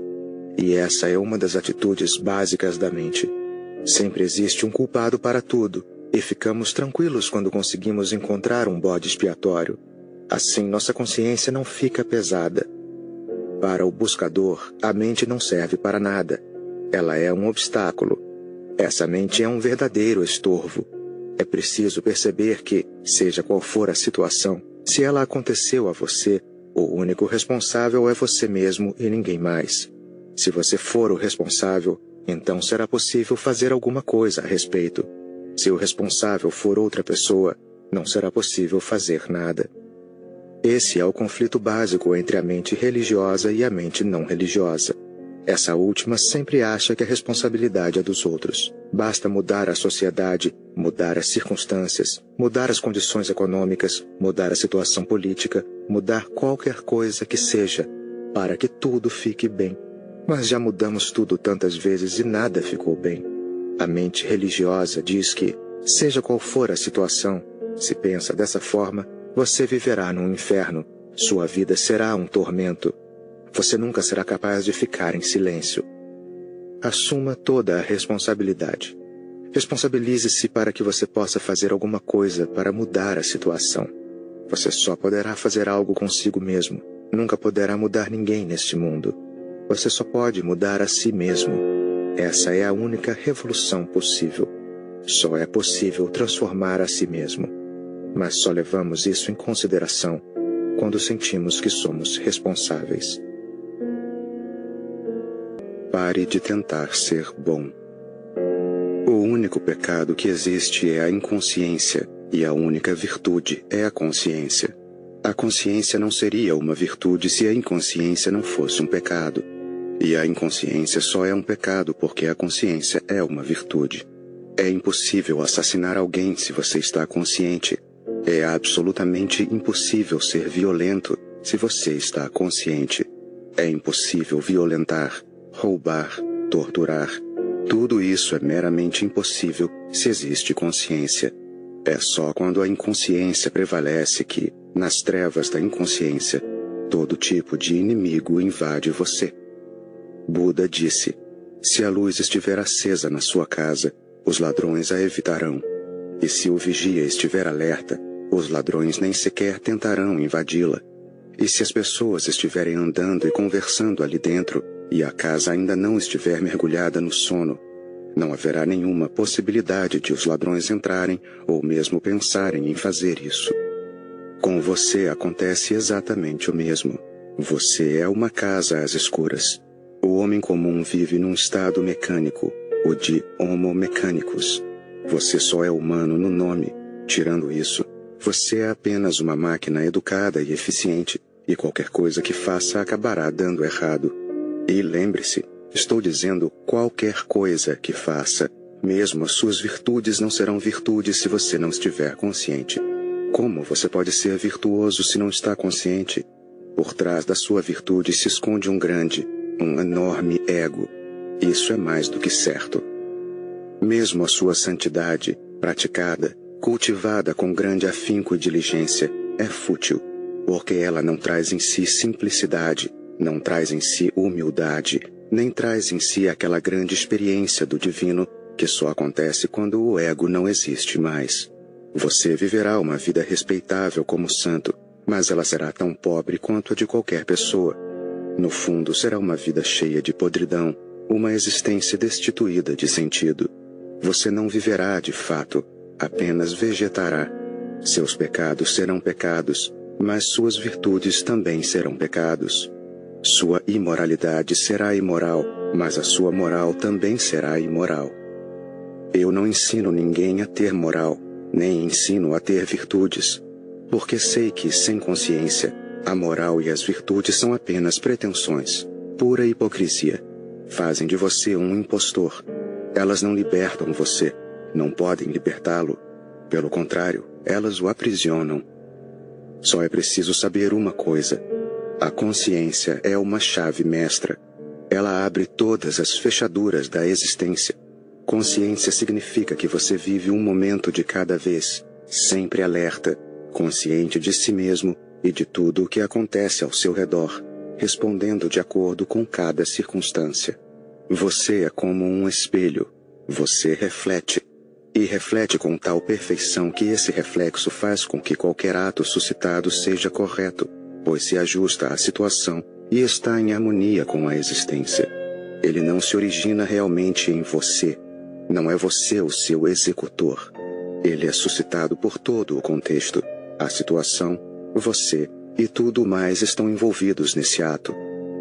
E essa é uma das atitudes básicas da mente. Sempre existe um culpado para tudo, e ficamos tranquilos quando conseguimos encontrar um bode expiatório. Assim nossa consciência não fica pesada. Para o buscador, a mente não serve para nada. Ela é um obstáculo. Essa mente é um verdadeiro estorvo. É preciso perceber que, seja qual for a situação, se ela aconteceu a você, o único responsável é você mesmo e ninguém mais. Se você for o responsável, então será possível fazer alguma coisa a respeito. Se o responsável for outra pessoa, não será possível fazer nada. Esse é o conflito básico entre a mente religiosa e a mente não religiosa. Essa última sempre acha que a responsabilidade é dos outros. Basta mudar a sociedade, mudar as circunstâncias, mudar as condições econômicas, mudar a situação política, mudar qualquer coisa que seja, para que tudo fique bem. Mas já mudamos tudo tantas vezes e nada ficou bem. A mente religiosa diz que, seja qual for a situação, se pensa dessa forma, você viverá num inferno, sua vida será um tormento. Você nunca será capaz de ficar em silêncio. Assuma toda a responsabilidade. Responsabilize-se para que você possa fazer alguma coisa para mudar a situação. Você só poderá fazer algo consigo mesmo. Nunca poderá mudar ninguém neste mundo. Você só pode mudar a si mesmo. Essa é a única revolução possível. Só é possível transformar a si mesmo. Mas só levamos isso em consideração quando sentimos que somos responsáveis. Pare de tentar ser bom. O único pecado que existe é a inconsciência, e a única virtude é a consciência. A consciência não seria uma virtude se a inconsciência não fosse um pecado. E a inconsciência só é um pecado porque a consciência é uma virtude. É impossível assassinar alguém se você está consciente. É absolutamente impossível ser violento se você está consciente. É impossível violentar, roubar, torturar. Tudo isso é meramente impossível se existe consciência. É só quando a inconsciência prevalece que, nas trevas da inconsciência, todo tipo de inimigo invade você. Buda disse: se a luz estiver acesa na sua casa, os ladrões a evitarão. E se o vigia estiver alerta, os ladrões nem sequer tentarão invadi-la. E se as pessoas estiverem andando e conversando ali dentro, e a casa ainda não estiver mergulhada no sono, não haverá nenhuma possibilidade de os ladrões entrarem ou mesmo pensarem em fazer isso. Com você acontece exatamente o mesmo. Você é uma casa às escuras. O homem comum vive num estado mecânico, o de Homo mechanicus. Você só é humano no nome. Tirando isso, você é apenas uma máquina educada e eficiente, e qualquer coisa que faça acabará dando errado. E lembre-se, estou dizendo qualquer coisa que faça. Mesmo as suas virtudes não serão virtudes se você não estiver consciente. Como você pode ser virtuoso se não está consciente? Por trás da sua virtude se esconde um enorme ego. Isso é mais do que certo. Mesmo a sua santidade, praticada, cultivada com grande afinco e diligência, é fútil, porque ela não traz em si simplicidade, não traz em si humildade, nem traz em si aquela grande experiência do divino que só acontece quando o ego não existe mais. Você viverá uma vida respeitável como santo, mas ela será tão pobre quanto a de qualquer pessoa. No fundo, será uma vida cheia de podridão, uma existência destituída de sentido. Você não viverá de fato, apenas vegetará. Seus pecados serão pecados, mas suas virtudes também serão pecados. Sua imoralidade será imoral, mas a sua moral também será imoral. Eu não ensino ninguém a ter moral, nem ensino a ter virtudes, porque sei que, sem consciência, a moral e as virtudes são apenas pretensões, pura hipocrisia. Fazem de você um impostor. Elas não libertam você, não podem libertá-lo. Pelo contrário, elas o aprisionam. Só é preciso saber uma coisa. A consciência é uma chave mestra. Ela abre todas as fechaduras da existência. Consciência significa que você vive um momento de cada vez, sempre alerta, consciente de si mesmo e de tudo o que acontece ao seu redor, respondendo de acordo com cada circunstância. Você é como um espelho. Você reflete. E reflete com tal perfeição que esse reflexo faz com que qualquer ato suscitado seja correto, pois se ajusta à situação e está em harmonia com a existência. Ele não se origina realmente em você. Não é você o seu executor. Ele é suscitado por todo o contexto. A situação, você e tudo mais estão envolvidos nesse ato.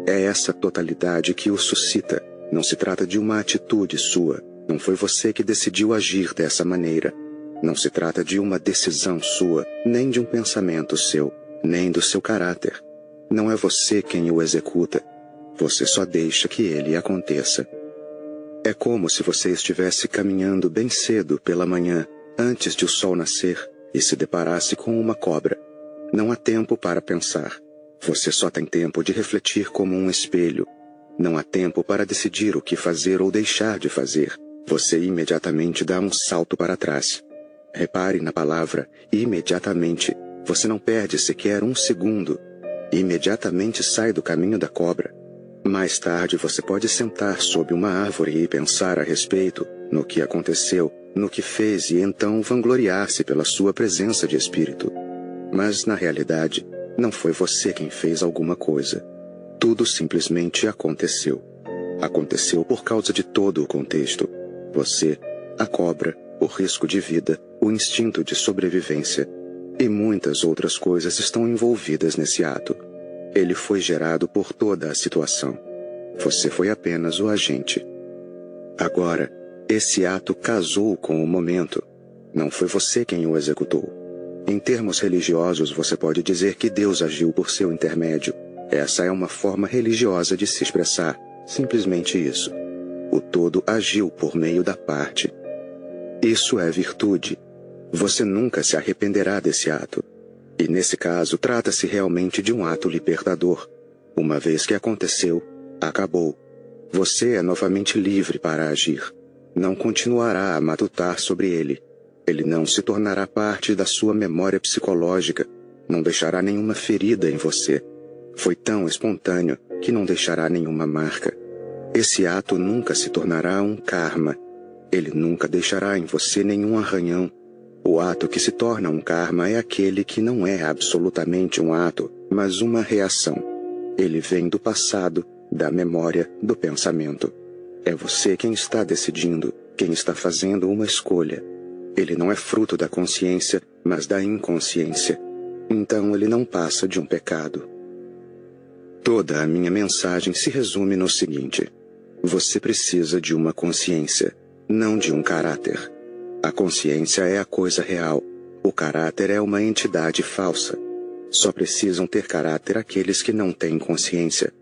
É essa totalidade que o suscita. Não se trata de uma atitude sua. Não foi você que decidiu agir dessa maneira. Não se trata de uma decisão sua, nem de um pensamento seu, nem do seu caráter. Não é você quem o executa. Você só deixa que ele aconteça. É como se você estivesse caminhando bem cedo pela manhã, antes de o sol nascer, e se deparasse com uma cobra. Não há tempo para pensar. Você só tem tempo de refletir como um espelho. Não há tempo para decidir o que fazer ou deixar de fazer. Você imediatamente dá um salto para trás. Repare na palavra imediatamente. Você não perde sequer um segundo. Imediatamente sai do caminho da cobra. Mais tarde você pode sentar sob uma árvore e pensar a respeito, no que aconteceu, no que fez e então vangloriar-se pela sua presença de espírito. Mas, na realidade, não foi você quem fez alguma coisa. Tudo simplesmente aconteceu. Aconteceu por causa de todo o contexto. Você, a cobra, o risco de vida, o instinto de sobrevivência e muitas outras coisas estão envolvidas nesse ato. Ele foi gerado por toda a situação. Você foi apenas o agente. Agora, esse ato casou com o momento. Não foi você quem o executou. Em termos religiosos, você pode dizer que Deus agiu por seu intermédio. Essa é uma forma religiosa de se expressar, Simplesmente isso. O todo agiu por meio da parte. Isso é virtude. Você nunca se arrependerá desse ato. E nesse caso, trata-se realmente de um ato libertador. Uma vez que aconteceu, acabou. Você é novamente livre para agir. Não continuará a matutar sobre ele. Ele não se tornará parte da sua memória psicológica. Não deixará nenhuma ferida em você. Foi tão espontâneo que não deixará nenhuma marca. Esse ato nunca se tornará um karma. Ele nunca deixará em você nenhum arranhão. O ato que se torna um karma é aquele que não é absolutamente um ato, mas uma reação. Ele vem do passado, da memória, do pensamento. É você quem está decidindo, quem está fazendo uma escolha. Ele não é fruto da consciência, mas da inconsciência. Então ele não passa de um pecado. Toda a minha mensagem se resume no seguinte: você precisa de uma consciência, não de um caráter. A consciência é a coisa real. O caráter é uma entidade falsa. Só precisam ter caráter aqueles que não têm consciência.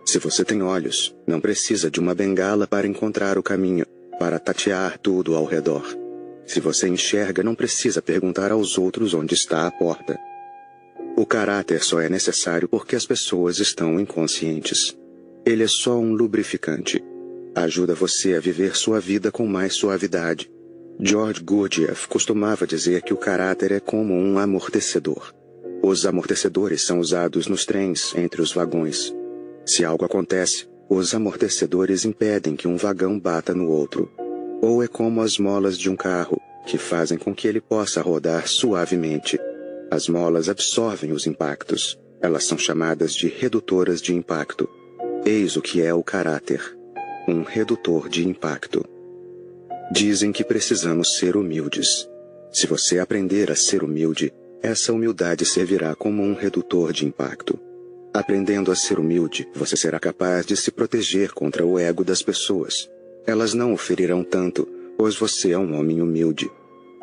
Se você tem olhos, não precisa de uma bengala para encontrar o caminho, para tatear tudo ao redor. Se você enxerga, não precisa perguntar aos outros onde está a porta. O caráter só é necessário porque as pessoas estão inconscientes. Ele é só um lubrificante. Ajuda você a viver sua vida com mais suavidade. George Gurdjieff costumava dizer que o caráter é como um amortecedor. Os amortecedores são usados nos trens, entre os vagões. Se algo acontece, os amortecedores impedem que um vagão bata no outro. Ou é como as molas de um carro, que fazem com que ele possa rodar suavemente. As molas absorvem os impactos. Elas são chamadas de redutoras de impacto. Eis o que é o caráter. Um redutor de impacto. Dizem que precisamos ser humildes. Se você aprender a ser humilde, essa humildade servirá como um redutor de impacto. Aprendendo a ser humilde, você será capaz de se proteger contra o ego das pessoas. Elas não o ferirão tanto, pois você é um homem humilde.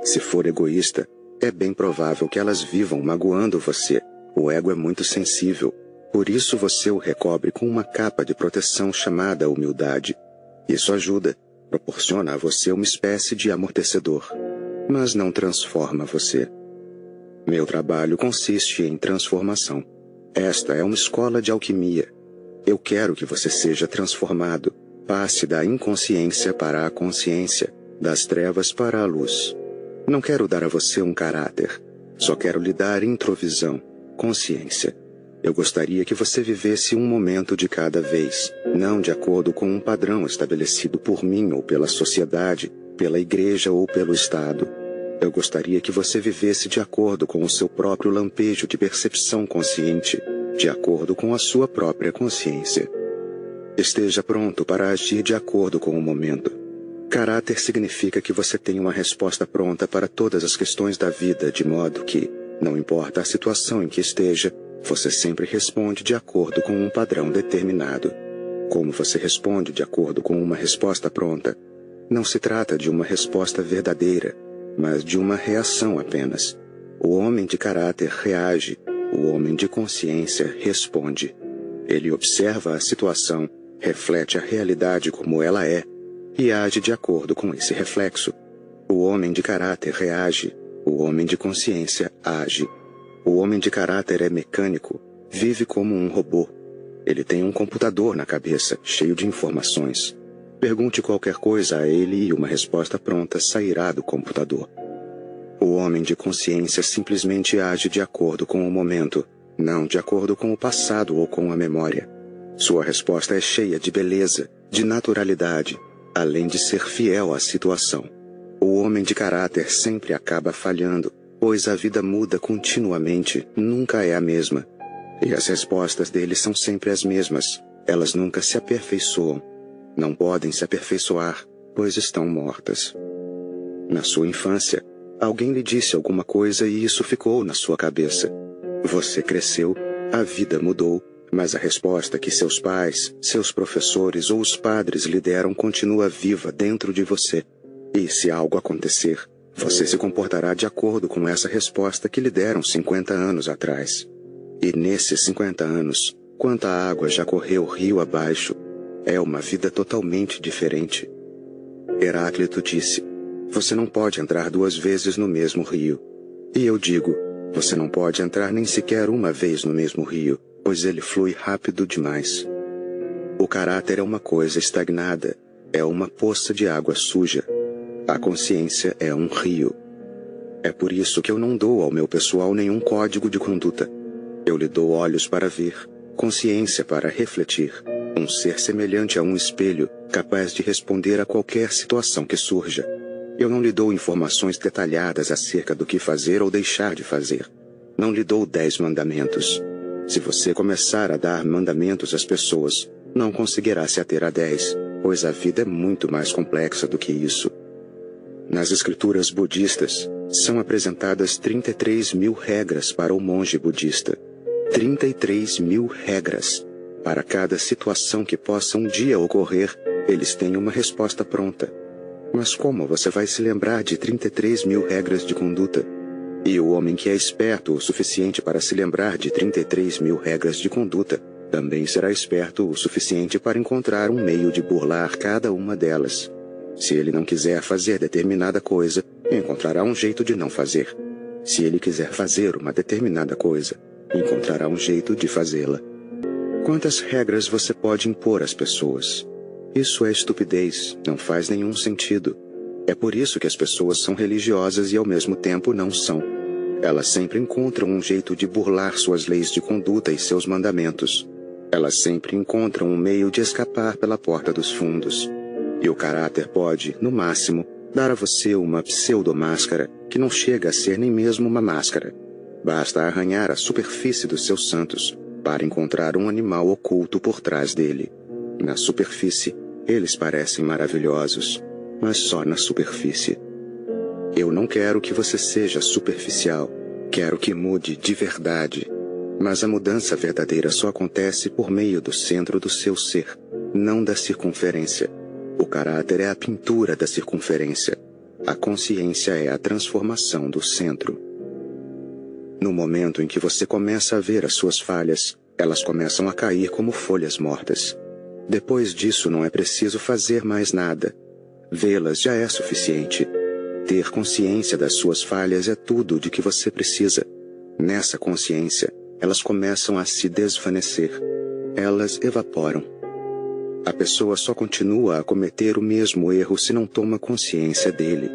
Se for egoísta, é bem provável que elas vivam magoando você. O ego é muito sensível. Por isso você o recobre com uma capa de proteção chamada humildade. Isso ajuda, proporciona a você uma espécie de amortecedor, mas não transforma você. Meu trabalho consiste em transformação. Esta é uma escola de alquimia. Eu quero que você seja transformado. Passe da inconsciência para a consciência, das trevas para a luz. Não quero dar a você um caráter. Só quero lhe dar introvisão, consciência. Eu gostaria que você vivesse um momento de cada vez, não de acordo com um padrão estabelecido por mim ou pela sociedade, pela igreja ou pelo Estado. Eu gostaria que você vivesse de acordo com o seu próprio lampejo de percepção consciente, de acordo com a sua própria consciência. Esteja pronto para agir de acordo com o momento. Caráter significa que você tem uma resposta pronta para todas as questões da vida, de modo que, não importa a situação em que esteja, você sempre responde de acordo com um padrão determinado. Como você responde de acordo com uma resposta pronta, não se trata de uma resposta verdadeira, mas de uma reação apenas. O homem de caráter reage, o homem de consciência responde. Ele observa a situação, reflete a realidade como ela é e age de acordo com esse reflexo. O homem de caráter reage, o homem de consciência age. O homem de caráter é mecânico, vive como um robô. Ele tem um computador na cabeça, cheio de informações. Pergunte qualquer coisa a ele e uma resposta pronta sairá do computador. O homem de consciência simplesmente age de acordo com o momento, não de acordo com o passado ou com a memória. Sua resposta é cheia de beleza, de naturalidade, além de ser fiel à situação. O homem de caráter sempre acaba falhando, pois a vida muda continuamente, nunca é a mesma. E as respostas dele são sempre as mesmas, elas nunca se aperfeiçoam. Não podem se aperfeiçoar, pois estão mortas. Na sua infância, alguém lhe disse alguma coisa e isso ficou na sua cabeça. Você cresceu, a vida mudou, mas a resposta que seus pais, seus professores ou os padres lhe deram continua viva dentro de você. E se algo acontecer, você se comportará de acordo com essa resposta que lhe deram 50 anos atrás. E nesses 50 anos, quanta água já correu rio abaixo? É uma vida totalmente diferente. Heráclito disse: você não pode entrar 2 vezes no mesmo rio. E eu digo: você não pode entrar nem sequer uma vez no mesmo rio, pois ele flui rápido demais. O caráter é uma coisa estagnada, é uma poça de água suja. A consciência é um rio. É por isso que eu não dou ao meu pessoal nenhum código de conduta. Eu lhe dou olhos para ver, consciência para refletir, um ser semelhante a um espelho, capaz de responder a qualquer situação que surja. Eu não lhe dou informações detalhadas acerca do que fazer ou deixar de fazer. Não lhe dou 10 mandamentos. Se você começar a dar mandamentos às pessoas, não conseguirá se ater a 10, pois a vida é muito mais complexa do que isso. Nas escrituras budistas, são apresentadas 33.000 regras para o monge budista. 33.000 regras. Para cada situação que possa um dia ocorrer, eles têm uma resposta pronta. Mas como você vai se lembrar de 33.000 regras de conduta? E o homem que é esperto o suficiente para se lembrar de 33.000 regras de conduta, também será esperto o suficiente para encontrar um meio de burlar cada uma delas. Se ele não quiser fazer determinada coisa, encontrará um jeito de não fazer. Se ele quiser fazer uma determinada coisa, encontrará um jeito de fazê-la. Quantas regras você pode impor às pessoas? Isso é estupidez, não faz nenhum sentido. É por isso que as pessoas são religiosas e ao mesmo tempo não são. Elas sempre encontram um jeito de burlar suas leis de conduta e seus mandamentos. Elas sempre encontram um meio de escapar pela porta dos fundos. E o caráter pode, no máximo, dar a você uma pseudo-máscara que não chega a ser nem mesmo uma máscara. Basta arranhar a superfície dos seus santos para encontrar um animal oculto por trás dele. Na superfície, eles parecem maravilhosos, mas só na superfície. Eu não quero que você seja superficial, quero que mude de verdade. Mas a mudança verdadeira só acontece por meio do centro do seu ser, não da circunferência. O caráter é a pintura da circunferência. A consciência é a transformação do centro. No momento em que você começa a ver as suas falhas, elas começam a cair como folhas mortas. Depois disso não é preciso fazer mais nada. Vê-las já é suficiente. Ter consciência das suas falhas é tudo de que você precisa. Nessa consciência, elas começam a se desvanecer. Elas evaporam. A pessoa só continua a cometer o mesmo erro se não toma consciência dele.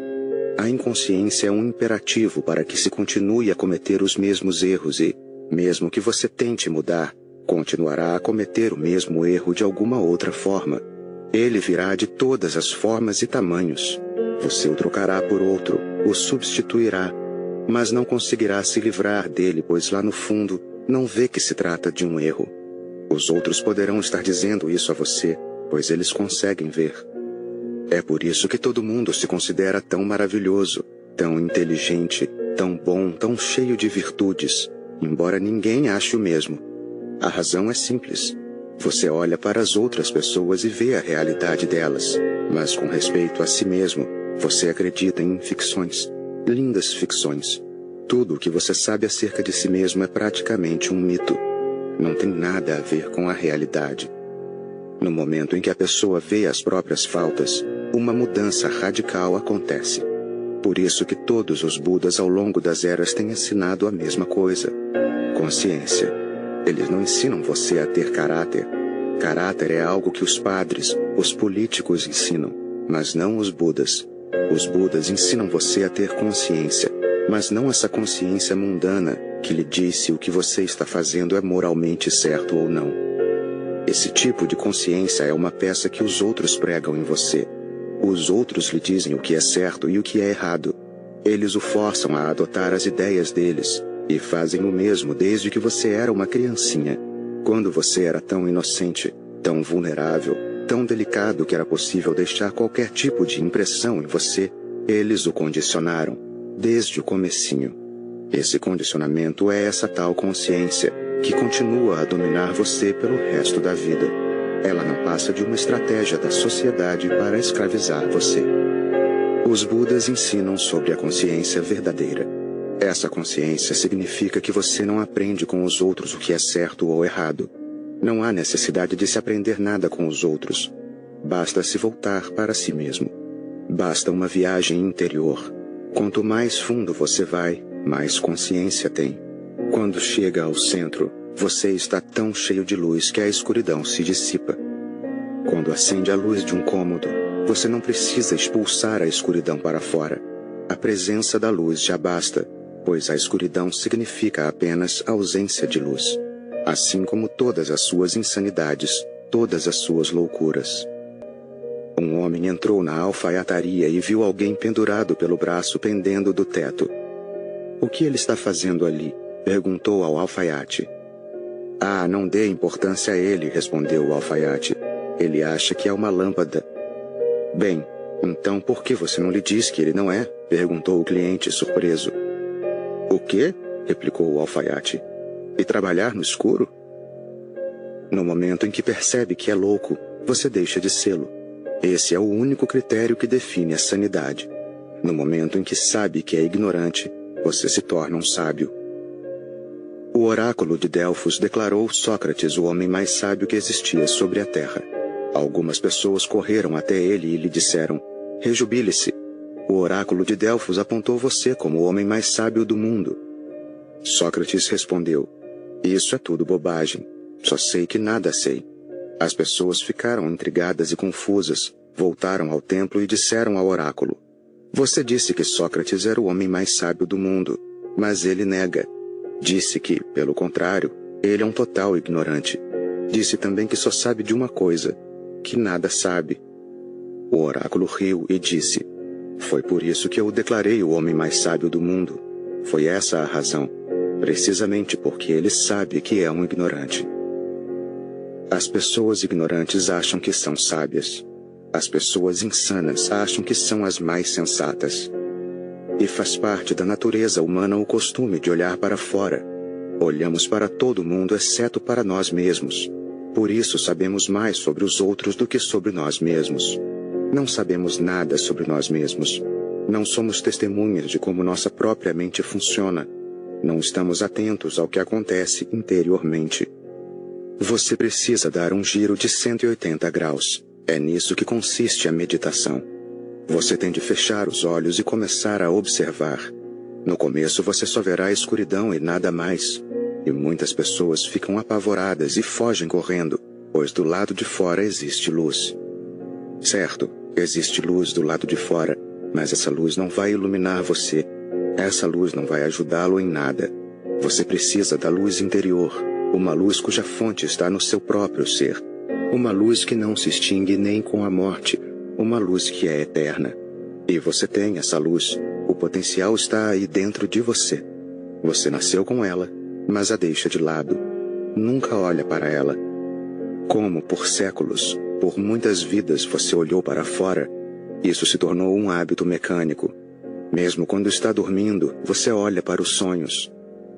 A inconsciência é um imperativo para que se continue a cometer os mesmos erros e, mesmo que você tente mudar, continuará a cometer o mesmo erro de alguma outra forma. Ele virá de todas as formas e tamanhos. Você o trocará por outro, o substituirá, mas não conseguirá se livrar dele, pois lá no fundo não vê que se trata de um erro. Os outros poderão estar dizendo isso a você, pois eles conseguem ver. É por isso que todo mundo se considera tão maravilhoso, tão inteligente, tão bom, tão cheio de virtudes, embora ninguém ache o mesmo. A razão é simples. Você olha para as outras pessoas e vê a realidade delas, mas com respeito a si mesmo, você acredita em ficções, lindas ficções. Tudo o que você sabe acerca de si mesmo é praticamente um mito. Não tem nada a ver com a realidade. No momento em que a pessoa vê as próprias faltas, uma mudança radical acontece. Por isso que todos os Budas ao longo das eras têm ensinado a mesma coisa. Consciência. Eles não ensinam você a ter caráter. Caráter é algo que os padres, os políticos ensinam, mas não os Budas. Os Budas ensinam você a ter consciência, mas não essa consciência mundana que lhe diz se o que você está fazendo é moralmente certo ou não. Esse tipo de consciência é uma peça que os outros pregam em você. Os outros lhe dizem o que é certo e o que é errado. Eles o forçam a adotar as ideias deles, e fazem o mesmo desde que você era uma criancinha. Quando você era tão inocente, tão vulnerável, tão delicado que era possível deixar qualquer tipo de impressão em você, eles o condicionaram, desde o comecinho. Esse condicionamento é essa tal consciência, que continua a dominar você pelo resto da vida. Ela não passa de uma estratégia da sociedade para escravizar você. Os Budas ensinam sobre a consciência verdadeira. Essa consciência significa que você não aprende com os outros o que é certo ou errado. Não há necessidade de se aprender nada com os outros. Basta se voltar para si mesmo. Basta uma viagem interior. Quanto mais fundo você vai, mais consciência tem. Quando chega ao centro, você está tão cheio de luz que a escuridão se dissipa. Quando acende a luz de um cômodo, você não precisa expulsar a escuridão para fora. A presença da luz já basta, pois a escuridão significa apenas ausência de luz. Assim como todas as suas insanidades, todas as suas loucuras. Um homem entrou na alfaiataria e viu alguém pendurado pelo braço pendendo do teto. "O que ele está fazendo ali?" perguntou ao alfaiate. "Ah, não dê importância a ele", respondeu o alfaiate. "Ele acha que é uma lâmpada." "Bem, então por que você não lhe diz que ele não é?" perguntou o cliente surpreso. "O quê?" replicou o alfaiate. "E trabalhar no escuro?" No momento em que percebe que é louco, você deixa de sê-lo. Esse é o único critério que define a sanidade. No momento em que sabe que é ignorante, você se torna um sábio. O oráculo de Delfos declarou Sócrates o homem mais sábio que existia sobre a terra. Algumas pessoas correram até ele e lhe disseram: "Rejubile-se. O oráculo de Delfos apontou você como o homem mais sábio do mundo." Sócrates respondeu: "Isso é tudo bobagem. Só sei que nada sei." As pessoas ficaram intrigadas e confusas, voltaram ao templo e disseram ao oráculo: "Você disse que Sócrates era o homem mais sábio do mundo, mas ele nega. Disse que, pelo contrário, ele é um total ignorante. Disse também que só sabe de uma coisa, que nada sabe." O oráculo riu e disse: "Foi por isso que eu o declarei o homem mais sábio do mundo. Foi essa a razão, precisamente porque ele sabe que é um ignorante." As pessoas ignorantes acham que são sábias. As pessoas insanas acham que são as mais sensatas. E faz parte da natureza humana o costume de olhar para fora. Olhamos para todo mundo exceto para nós mesmos. Por isso sabemos mais sobre os outros do que sobre nós mesmos. Não sabemos nada sobre nós mesmos. Não somos testemunhas de como nossa própria mente funciona. Não estamos atentos ao que acontece interiormente. Você precisa dar um giro de 180 graus. É nisso que consiste a meditação. Você tem de fechar os olhos e começar a observar. No começo você só verá a escuridão e nada mais. E muitas pessoas ficam apavoradas e fogem correndo, pois do lado de fora existe luz. Certo, existe luz do lado de fora, mas essa luz não vai iluminar você. Essa luz não vai ajudá-lo em nada. Você precisa da luz interior. Uma luz cuja fonte está no seu próprio ser. Uma luz que não se extingue nem com a morte. Uma luz que é eterna. E você tem essa luz. O potencial está aí dentro de você. Você nasceu com ela, mas a deixa de lado. Nunca olha para ela. Como por séculos, por muitas vidas você olhou para fora, isso se tornou um hábito mecânico. Mesmo quando está dormindo, você olha para os sonhos.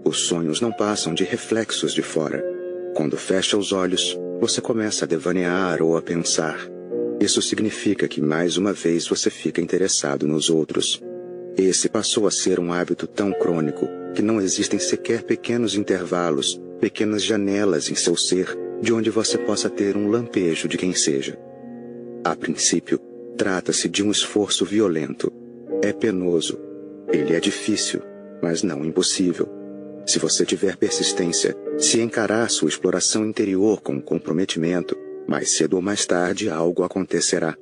Os sonhos não passam de reflexos de fora. Quando fecha os olhos, você começa a devanear ou a pensar. Isso significa que mais uma vez você fica interessado nos outros. Esse passou a ser um hábito tão crônico que não existem sequer pequenos intervalos, pequenas janelas em seu ser, de onde você possa ter um lampejo de quem seja. A princípio, trata-se de um esforço violento. É penoso. Ele é difícil, mas não impossível. Se você tiver persistência, se encarar sua exploração interior com comprometimento, mais cedo ou mais tarde algo acontecerá.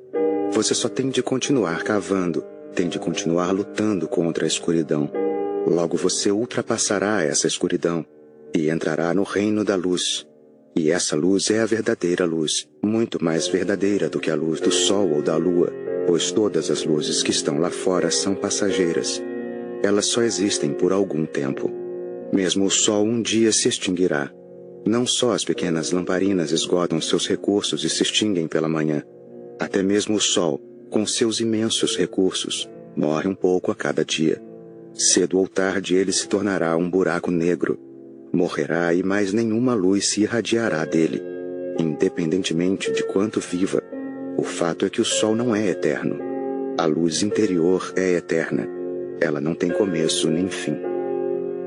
Você só tem de continuar cavando, tem de continuar lutando contra a escuridão. Logo você ultrapassará essa escuridão e entrará no reino da luz. E essa luz é a verdadeira luz, muito mais verdadeira do que a luz do sol ou da lua, pois todas as luzes que estão lá fora são passageiras. Elas só existem por algum tempo. Mesmo o sol um dia se extinguirá. Não só as pequenas lamparinas esgotam seus recursos e se extinguem pela manhã. Até mesmo o sol, com seus imensos recursos, morre um pouco a cada dia. Cedo ou tarde ele se tornará um buraco negro. Morrerá e mais nenhuma luz se irradiará dele. Independentemente de quanto viva, o fato é que o sol não é eterno. A luz interior é eterna. Ela não tem começo nem fim.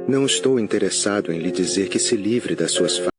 Não estou interessado em lhe dizer que se livre das suas